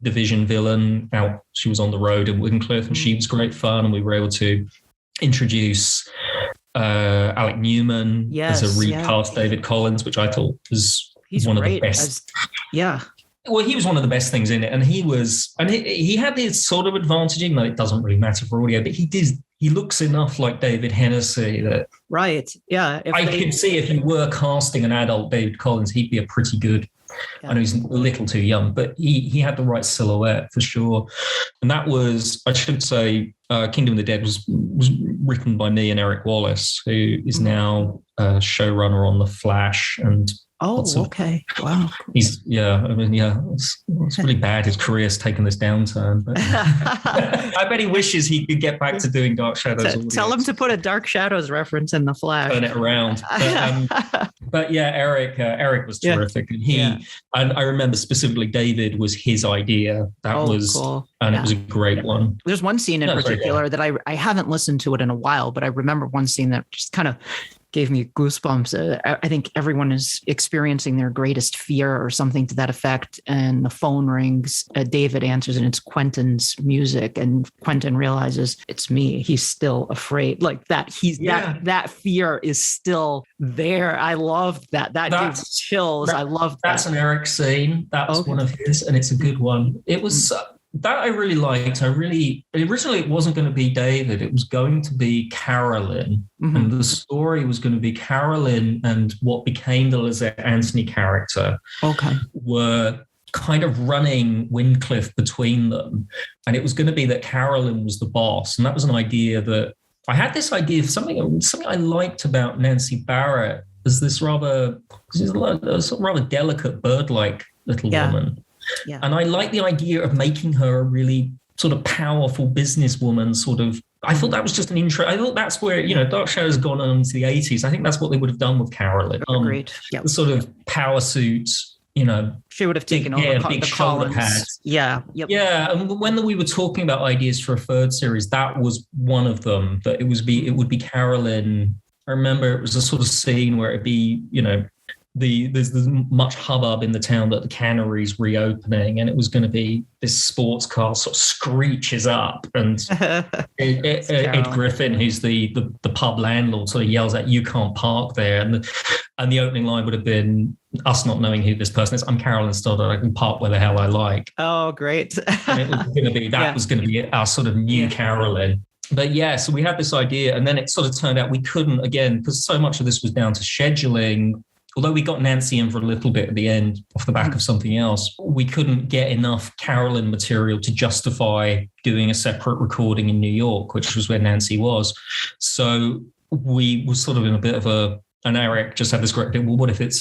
[SPEAKER 2] division villain out. She was on the road in Woodencliff, and she was great fun, and we were able to introduce Alec Newman as a recast David Collins, which I thought was one of the best. Well, he was one of the best things in it, and he had this sort of advantage, even though it doesn't really matter for audio, but he looks enough like David Hennessy that I could see if you were casting an adult David Collins, he'd be a pretty good. I know he's a little too young, but he had the right silhouette for sure. And that was, I should say, Kingdom of the Dead was written by me and Eric Wallace, who is now a showrunner on The Flash and
[SPEAKER 1] okay. Wow.
[SPEAKER 2] It's really bad. His career's taken this downturn. But I bet he wishes he could get back to doing Dark Shadows.
[SPEAKER 1] Tell him to put a Dark Shadows reference in The Flash.
[SPEAKER 2] Turn it around. But Eric was terrific. And and I remember specifically David was his idea. That was cool. And it was a great one.
[SPEAKER 1] There's one scene in particular that I haven't listened to it in a while, but I remember one scene that just kind of gave me goosebumps. I think everyone is experiencing their greatest fear or something to that effect. And the phone rings. David answers, and it's Quentin's music. And Quentin realizes it's me. He's still afraid. Like that. That fear is still there. I loved that. That gives chills. I loved that.
[SPEAKER 2] That's an Eric scene. That was one of his, and it's a good one. It was. That I really liked. Originally it wasn't going to be David. It was going to be Carolyn. Mm-hmm. And the story was going to be Carolyn and what became the Lizette Anthony character were kind of running Windcliff between them. And it was going to be that Carolyn was the boss. And that was an idea that I had this idea of something I liked about Nancy Barrett as this rather delicate bird-like little woman. Yeah. And I like the idea of making her a really sort of powerful businesswoman, sort of. I thought that was just an intro. I thought that's where, Dark Shadow's gone on into the 80s. I think that's what they would have done with Carolyn.
[SPEAKER 1] Agreed.
[SPEAKER 2] The sort of power suits,
[SPEAKER 1] She would have taken over
[SPEAKER 2] big
[SPEAKER 1] the
[SPEAKER 2] shoulder
[SPEAKER 1] Collins.
[SPEAKER 2] pads.
[SPEAKER 1] Yeah. Yep.
[SPEAKER 2] Yeah. And when we were talking about ideas for a third series, that was one of them. That it would be Carolyn. I remember it was a sort of scene where it'd be, there's much hubbub in the town that the cannery's reopening, and it was going to be this sports car sort of screeches up, and Ed Griffin, who's the pub landlord, sort of yells out, "You can't park there," and the opening line would have been us not knowing who this person is. "I'm Carolyn Stoddard. I can park where the hell I like."
[SPEAKER 1] Oh, great!
[SPEAKER 2] And it was going to be was going to be our sort of new Carolyn. But so we had this idea, and then it sort of turned out we couldn't, again, because so much of this was down to scheduling. Although we got Nancy in for a little bit at the end off the back of something else, we couldn't get enough Carolyn material to justify doing a separate recording in New York, which was where Nancy was. So we were sort of in a bit of and Eric just had this great idea, well, what if it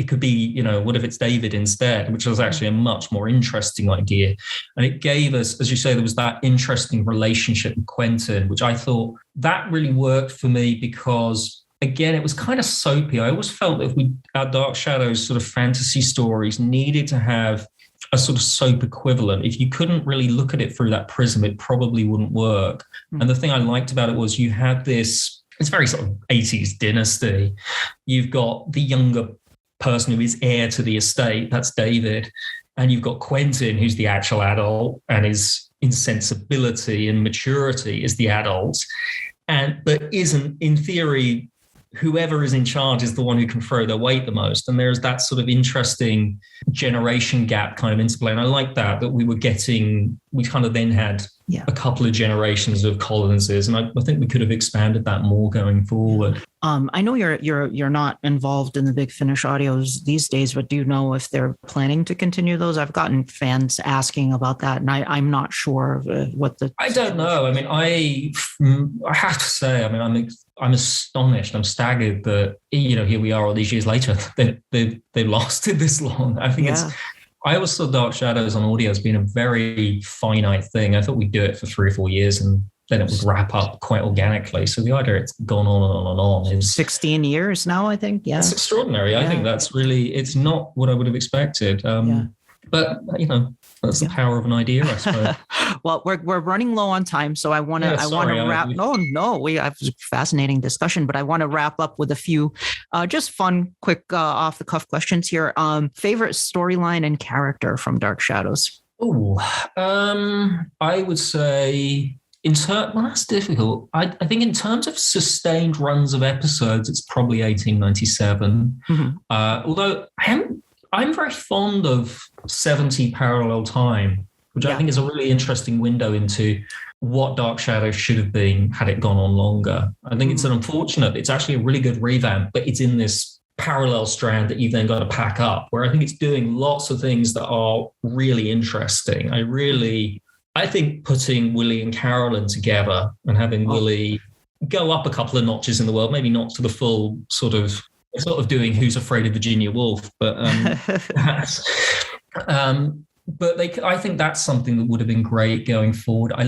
[SPEAKER 2] could be, what if it's David instead, which was actually a much more interesting idea. And it gave us, as you say, there was that interesting relationship with Quentin, which I thought that really worked for me because again, it was kind of soapy. I always felt that our Dark Shadows sort of fantasy stories needed to have a sort of soap equivalent. If you couldn't really look at it through that prism, it probably wouldn't work. And the thing I liked about it was you had this, it's very sort of 80s dynasty. You've got the younger person who is heir to the estate, that's David. And you've got Quentin, who's the actual adult, and his insensibility and maturity is the adult. But isn't, in theory, whoever is in charge is the one who can throw their weight the most. And there's that sort of interesting generation gap kind of interplay. And I like that we kind of then had a couple of generations of Collinses. And I think we could have expanded that more going forward.
[SPEAKER 1] I know you're not involved in the Big Finish audios these days, but do you know if they're planning to continue those? I've gotten fans asking about that, and I'm not sure what the. I
[SPEAKER 2] don't know. I mean, I have to say, I mean, I'm astonished. I'm staggered that here we are all these years later. They lasted this long. I think I always saw Dark Shadows on audio as being a very finite thing. I thought we'd do it for 3 or 4 years and then it would wrap up quite organically. So the idea it's gone on and on and on is
[SPEAKER 1] 16 years now, I think. Yeah.
[SPEAKER 2] It's extraordinary. Yeah. I think that's really, it's not what I would have expected. But that's the power of an idea, I suppose.
[SPEAKER 1] Well, we're running low on time, so I want to wrap. We have a fascinating discussion, but I want to wrap up with a few just fun, quick, off the cuff questions here. Favorite storyline and character from Dark Shadows?
[SPEAKER 2] Oh, I would say that's difficult. I think in terms of sustained runs of episodes, it's probably 1897. Mm-hmm. Although I'm very fond of 70 Parallel Time, which I think is a really interesting window into what Dark Shadows should have been had it gone on longer. I think it's it's actually a really good revamp, but it's in this parallel strand that you've then got to pack up, where I think it's doing lots of things that are really interesting. I think putting Willie and Carolyn together and having Willie go up a couple of notches in the world, maybe not to the full sort of doing Who's Afraid of Virginia Woolf, but I think that's something that would have been great going forward. I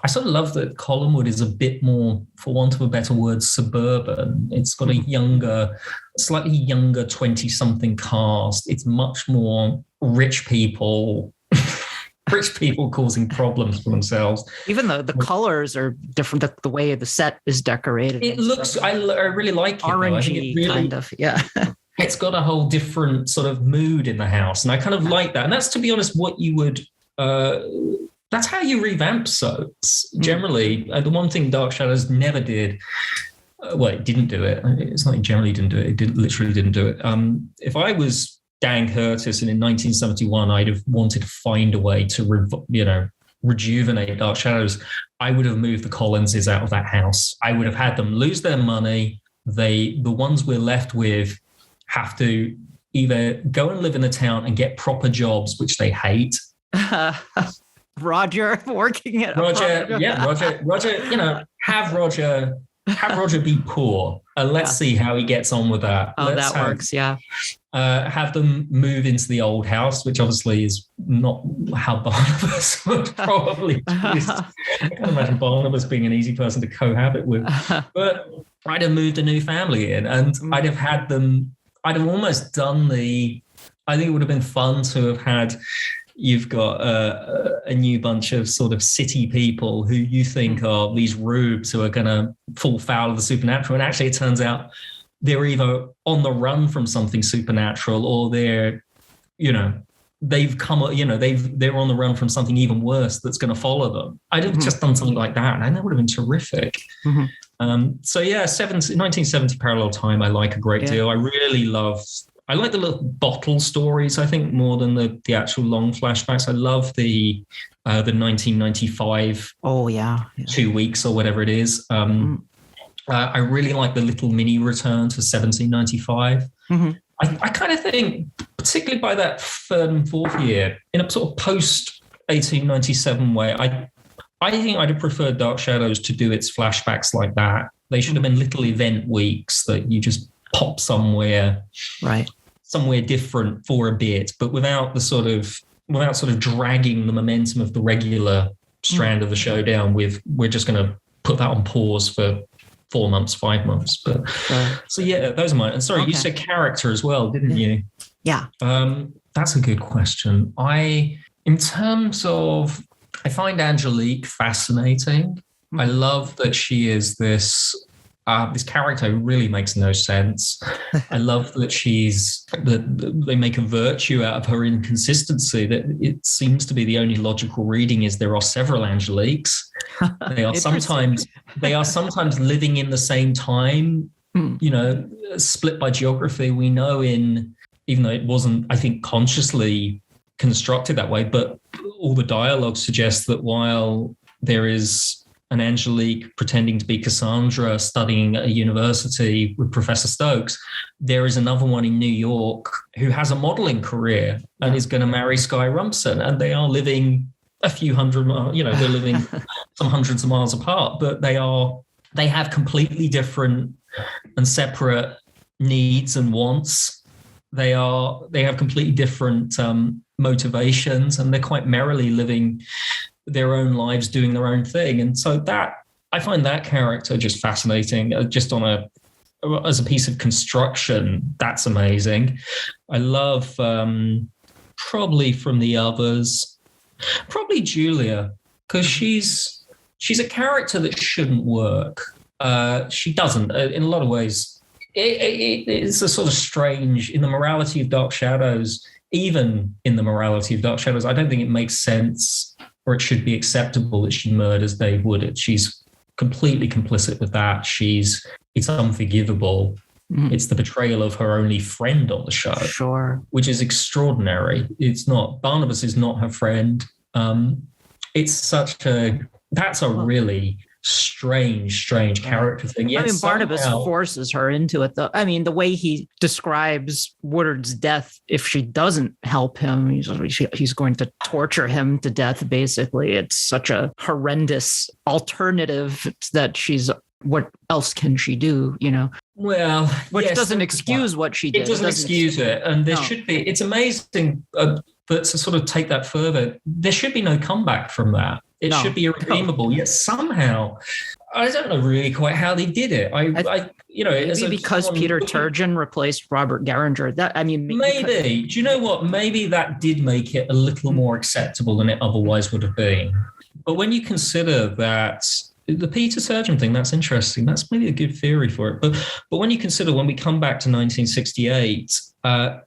[SPEAKER 2] sort of love that Collinwood is a bit more, for want of a better word, suburban. It's got a slightly younger 20-something cast. It's much more rich people causing problems for themselves.
[SPEAKER 1] Even though the colors are different, the way the set is decorated.
[SPEAKER 2] It looks, I really like it.
[SPEAKER 1] Orangey, kind of, yeah.
[SPEAKER 2] It's got a whole different sort of mood in the house. And I kind of like that. And that's, to be honest, what you would, that's how you revamp soaps. Generally, the one thing Dark Shadows never did, it didn't do it. It's not generally didn't do it. It literally didn't do it. If I was Dan Curtis, and in 1971, I'd have wanted to find a way to, rejuvenate Dark Shadows. I would have moved the Collinses out of that house. I would have had them lose their money. The ones we're left with have to either go and live in the town and get proper jobs, which they hate.
[SPEAKER 1] Roger working at
[SPEAKER 2] Roger. Have Roger be poor, and let's see how he gets on with that.
[SPEAKER 1] That works, yeah.
[SPEAKER 2] Have them move into the old house, which obviously is not how Barnabas would probably choose. I can't imagine Barnabas being an easy person to cohabit with. But I'd have moved a new family in, and I'd have almost done I think it would have been fun to have had, you've got a new bunch of sort of city people who you think are these rubes who are going to fall foul of the supernatural. And actually it turns out they're either on the run from something supernatural, or they're, they've come, they're on the run from something even worse that's going to follow them. I'd have just done something like that, and that would have been terrific. Mm-hmm. 1970 Parallel Time, I like a great deal. I like the little bottle stories, I think, more than the actual long flashbacks. I love the 1995 2 weeks or whatever it is. I really like the little mini return to 1795. Mm-hmm. I kind of think, particularly by that third and fourth year, in a sort of post-1897 way, I think I'd have preferred Dark Shadows to do its flashbacks like that. They should have been little event weeks that you just pop somewhere different for a bit, but without sort of dragging the momentum of the regular strand of the show down with, we're just going to put that on pause for 4 months, 5 months. But so yeah, those are mine. And sorry, you said character as well, didn't you?
[SPEAKER 1] Yeah.
[SPEAKER 2] That's a good question. In terms of, I find Angelique fascinating. Mm-hmm. I love that she is this character who really makes no sense. I love that they make a virtue out of her inconsistency, that it seems to be the only logical reading is there are several Angeliques. They are sometimes living in the same time, split by geography. We know even though it wasn't, I think, consciously constructed that way, but all the dialogue suggests that while there is an Angelique pretending to be Cassandra studying at a university with Professor Stokes, there is another one in New York who has a modeling career and is going to marry Skye Rumson, and they are living a few hundred miles, they're living some hundreds of miles apart, but they have completely different and separate needs and wants. They have completely different motivations, and they're quite merrily living their own lives, doing their own thing. And so I find that character just fascinating, just as a piece of construction. That's amazing. I love probably from the others, probably Julia, because she's a character that shouldn't work. She doesn't in a lot of ways. It's a sort of strange in the morality of Dark Shadows. Even in the morality of Dark Shadows, I don't think it makes sense or it should be acceptable that she murders Dave Woodard. She's completely complicit with that. It's unforgivable. Mm. It's the betrayal of her only friend on the show.
[SPEAKER 1] Sure.
[SPEAKER 2] Which is extraordinary. Barnabas is not her friend. That's a really strange character thing. Yes,
[SPEAKER 1] Barnabas forces her into it, though. I mean, the way he describes Woodard's death, if she doesn't help him, he's going to torture him to death, basically. It's such a horrendous alternative that what else can she do, Well, which doesn't excuse what she did.
[SPEAKER 2] It doesn't excuse it. And there should be, it's amazing, but to sort of take that further, there should be no comeback from that. It should be irredeemable. Yet somehow, I don't know really quite how they did it. Maybe because Peter Turgeon replaced Robert Garinger. Maybe. Do you know what? Maybe that did make it a little more acceptable than it otherwise would have been. But when you consider that the Peter Turgeon thing, that's interesting. That's maybe a good theory for it. But when you consider when we come back to 1968,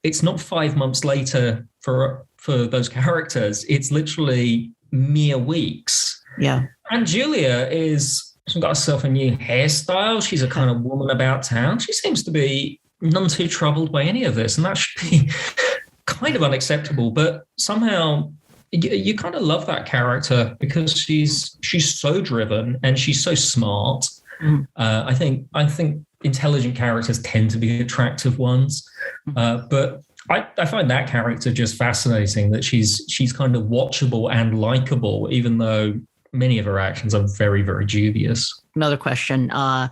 [SPEAKER 2] it's not 5 months later for those characters. It's literally mere weeks.
[SPEAKER 1] Yeah.
[SPEAKER 2] And Julia she's got herself a new hairstyle. She's a kind of woman about town. She seems to be none too troubled by any of this. And that should be kind of unacceptable. But somehow you kind of love that character because she's so driven and she's so smart. Mm. I think intelligent characters tend to be attractive ones. But I find that character just fascinating, that she's kind of watchable and likable, even though many of her actions are very, very dubious.
[SPEAKER 1] Another question, the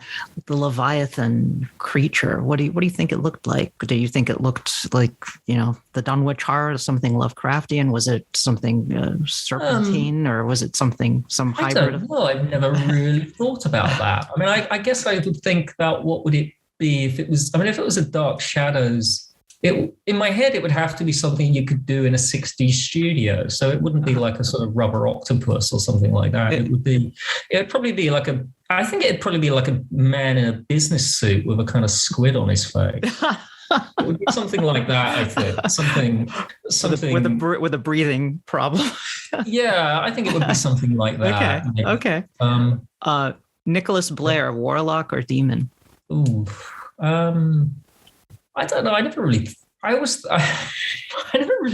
[SPEAKER 1] Leviathan creature, what do you think it looked like? Do you think it looked like, the Dunwich Horror, something Lovecraftian? Was it something serpentine, or was it some hybrid? I don't
[SPEAKER 2] know. I've never really thought about that. I mean, I guess I would think about what would it be if it was a Dark Shadows. In my head, it would have to be something you could do in a 60s studio. So it wouldn't be like a sort of rubber octopus or something like that. It'd probably be like a man in a business suit with a kind of squid on his face. It would be something like that, I think. Something
[SPEAKER 1] with a breathing problem.
[SPEAKER 2] Yeah, I think it would be something like that.
[SPEAKER 1] Okay. Nicholas Blair, warlock or demon?
[SPEAKER 2] Ooh. I don't know. I never really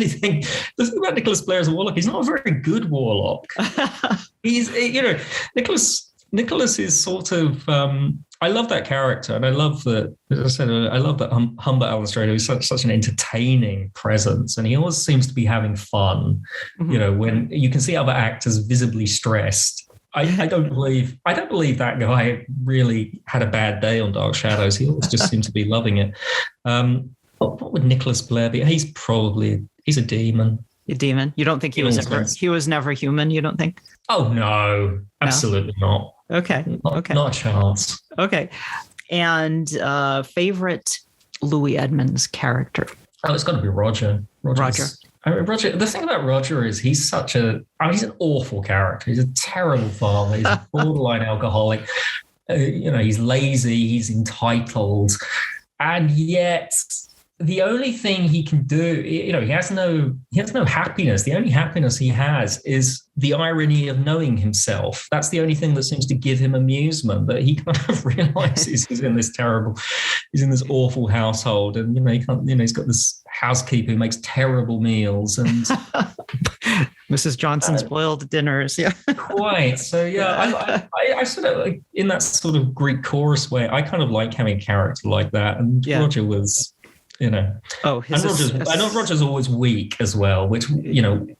[SPEAKER 2] think the thing about Nicholas Blair as a warlock. He's not a very good warlock. He's, Nicholas is sort of. I love that character, and I love that. As I said, I love that Humbert Allenstrader is such an entertaining presence, and he always seems to be having fun. Mm-hmm. When you can see other actors visibly stressed. I don't believe that guy really had a bad day on Dark Shadows. He always just seemed to be loving it. What would Nicholas Blair be? He's a demon.
[SPEAKER 1] A demon? You don't think he was never human? You don't think?
[SPEAKER 2] Oh no, absolutely not.
[SPEAKER 1] Okay.
[SPEAKER 2] Not a chance.
[SPEAKER 1] Okay. And favorite Louis Edmonds character?
[SPEAKER 2] Oh, it's got to be Roger.
[SPEAKER 1] Roger.
[SPEAKER 2] Roger. The thing about Roger is he's he's an awful character. He's a terrible father. He's a borderline alcoholic. He's lazy. He's entitled, and yet the only thing he can do, he has no happiness. The only happiness he has is the irony of knowing himself. That's the only thing that seems to give him amusement, that he kind of realizes he's in this awful household. And, he's got this housekeeper who makes terrible meals and
[SPEAKER 1] Mrs. Johnson's boiled dinners. Yeah.
[SPEAKER 2] Quite. So, yeah, I sort of, like, in that sort of Greek chorus way, I kind of like having a character like that. And Roger was... Roger's always weak as well, which,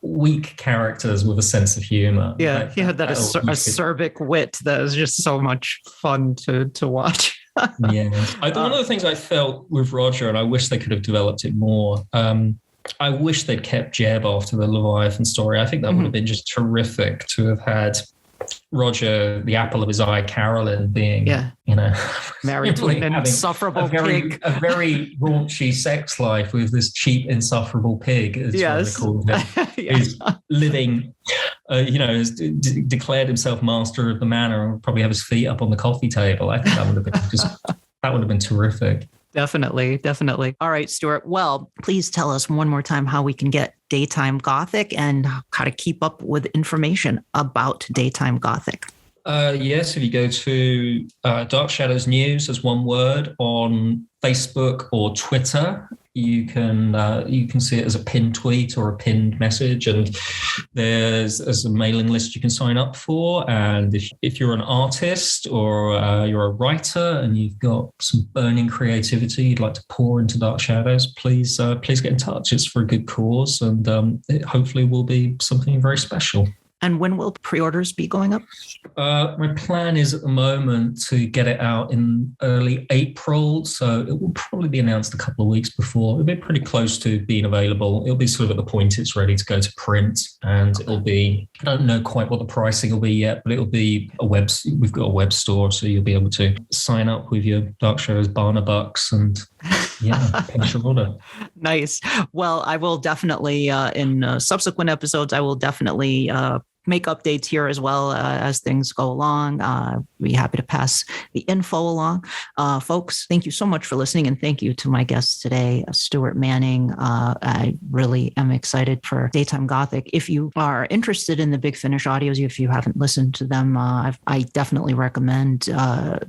[SPEAKER 2] weak characters with a sense of humor.
[SPEAKER 1] Yeah, he had that acerbic wit that was just so much fun to watch.
[SPEAKER 2] Yeah. One of the things I felt with Roger, and I wish they could have developed it more, I wish they'd kept Jeb after the Leviathan story. I think that would have been just terrific to have had Roger, the apple of his eye, Carolyn being,
[SPEAKER 1] married to an insufferable pig.
[SPEAKER 2] A very raunchy sex life with this cheap, insufferable pig, as they called him, who's living, has declared himself master of the manor and probably have his feet up on the coffee table. I think that would have been terrific.
[SPEAKER 1] Definitely. All right, Stuart. Well, please tell us one more time how we can get Daytime Gothic and how to keep up with information about Daytime Gothic.
[SPEAKER 2] Yes, if you go to Dark Shadows News as one word on Facebook or Twitter, you can see it as a pinned tweet or a pinned message, and there's a mailing list you can sign up for. And if you're an artist or you're a writer and you've got some burning creativity you'd like to pour into Dark Shadows, please get in touch. It's for a good cause, and it hopefully will be something very special.
[SPEAKER 1] And when will pre-orders be going up?
[SPEAKER 2] My plan is at the moment to get it out in early April. So it will probably be announced a couple of weeks before. It'll be pretty close to being available. It'll be sort of at the point it's ready to go to print. And it'll be, I don't know quite what the pricing will be yet, but it'll be we've got a web store. So you'll be able to sign up with your Dark Shadows Barnabas and place your order. Nice.
[SPEAKER 1] Well, I will definitely, in subsequent episodes, I will definitely make updates here as well as things go along. Be happy to pass the info along. Folks, thank you so much for listening, and thank you to my guests today, Stuart Manning. I really am excited for Daytime Gothic. If you are interested in the Big Finish audios, if you haven't listened to them, I definitely recommend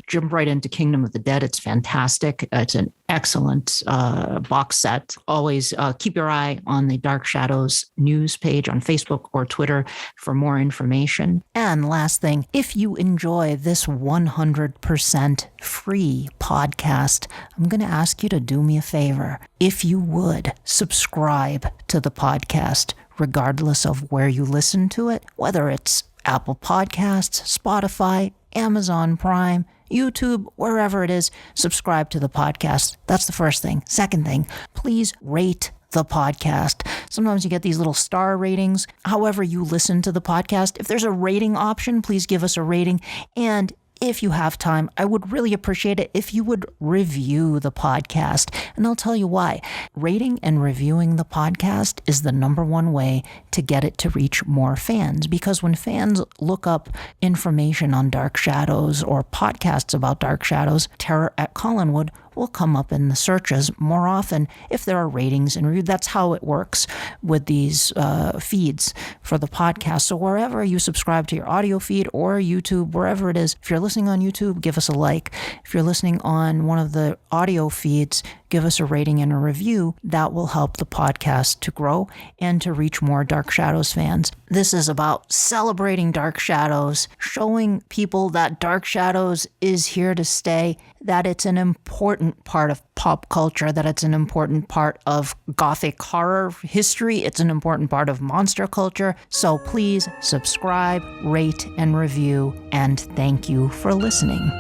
[SPEAKER 1] jump right into Kingdom of the Dead. It's fantastic. It's an excellent box set. Always keep your eye on the Dark Shadows news page on Facebook or Twitter for more information. And last thing, if you enjoy this 100% free podcast, I'm going to ask you to do me a favor. If you would, subscribe to the podcast, regardless of where you listen to it, whether it's Apple Podcasts, Spotify, Amazon Prime, YouTube, wherever it is, subscribe to the podcast. That's the first thing. Second thing, please rate the podcast. Sometimes you get these little star ratings. However you listen to the podcast, if there's a rating option, please give us a rating. And if you have time, I would really appreciate it if you would review the podcast. And I'll tell you why. Rating and reviewing the podcast is the number one way to get it to reach more fans. Because when fans look up information on Dark Shadows or podcasts about Dark Shadows, Terror at Collinwood will come up in the searches more often if there are ratings and reviews. That's how it works with these feeds for the podcast. So wherever you subscribe to your audio feed or YouTube, wherever it is, if you're listening on YouTube, give us a like. If you're listening on one of the audio feeds, give us a rating and a review. That will help the podcast to grow and to reach more Dark Shadows fans. This is about celebrating Dark Shadows, showing people that Dark Shadows is here to stay, that it's an important part of pop culture, that it's an important part of Gothic horror history, it's an important part of monster culture. So please subscribe, rate, and review, and thank you for listening.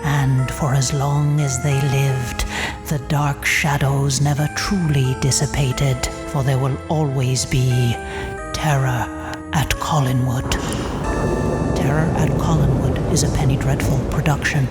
[SPEAKER 1] And for as long as they lived, the Dark Shadows never truly dissipated, for there will always be terror at Collinwood. Terror at Collinwood is a Penny Dreadful production.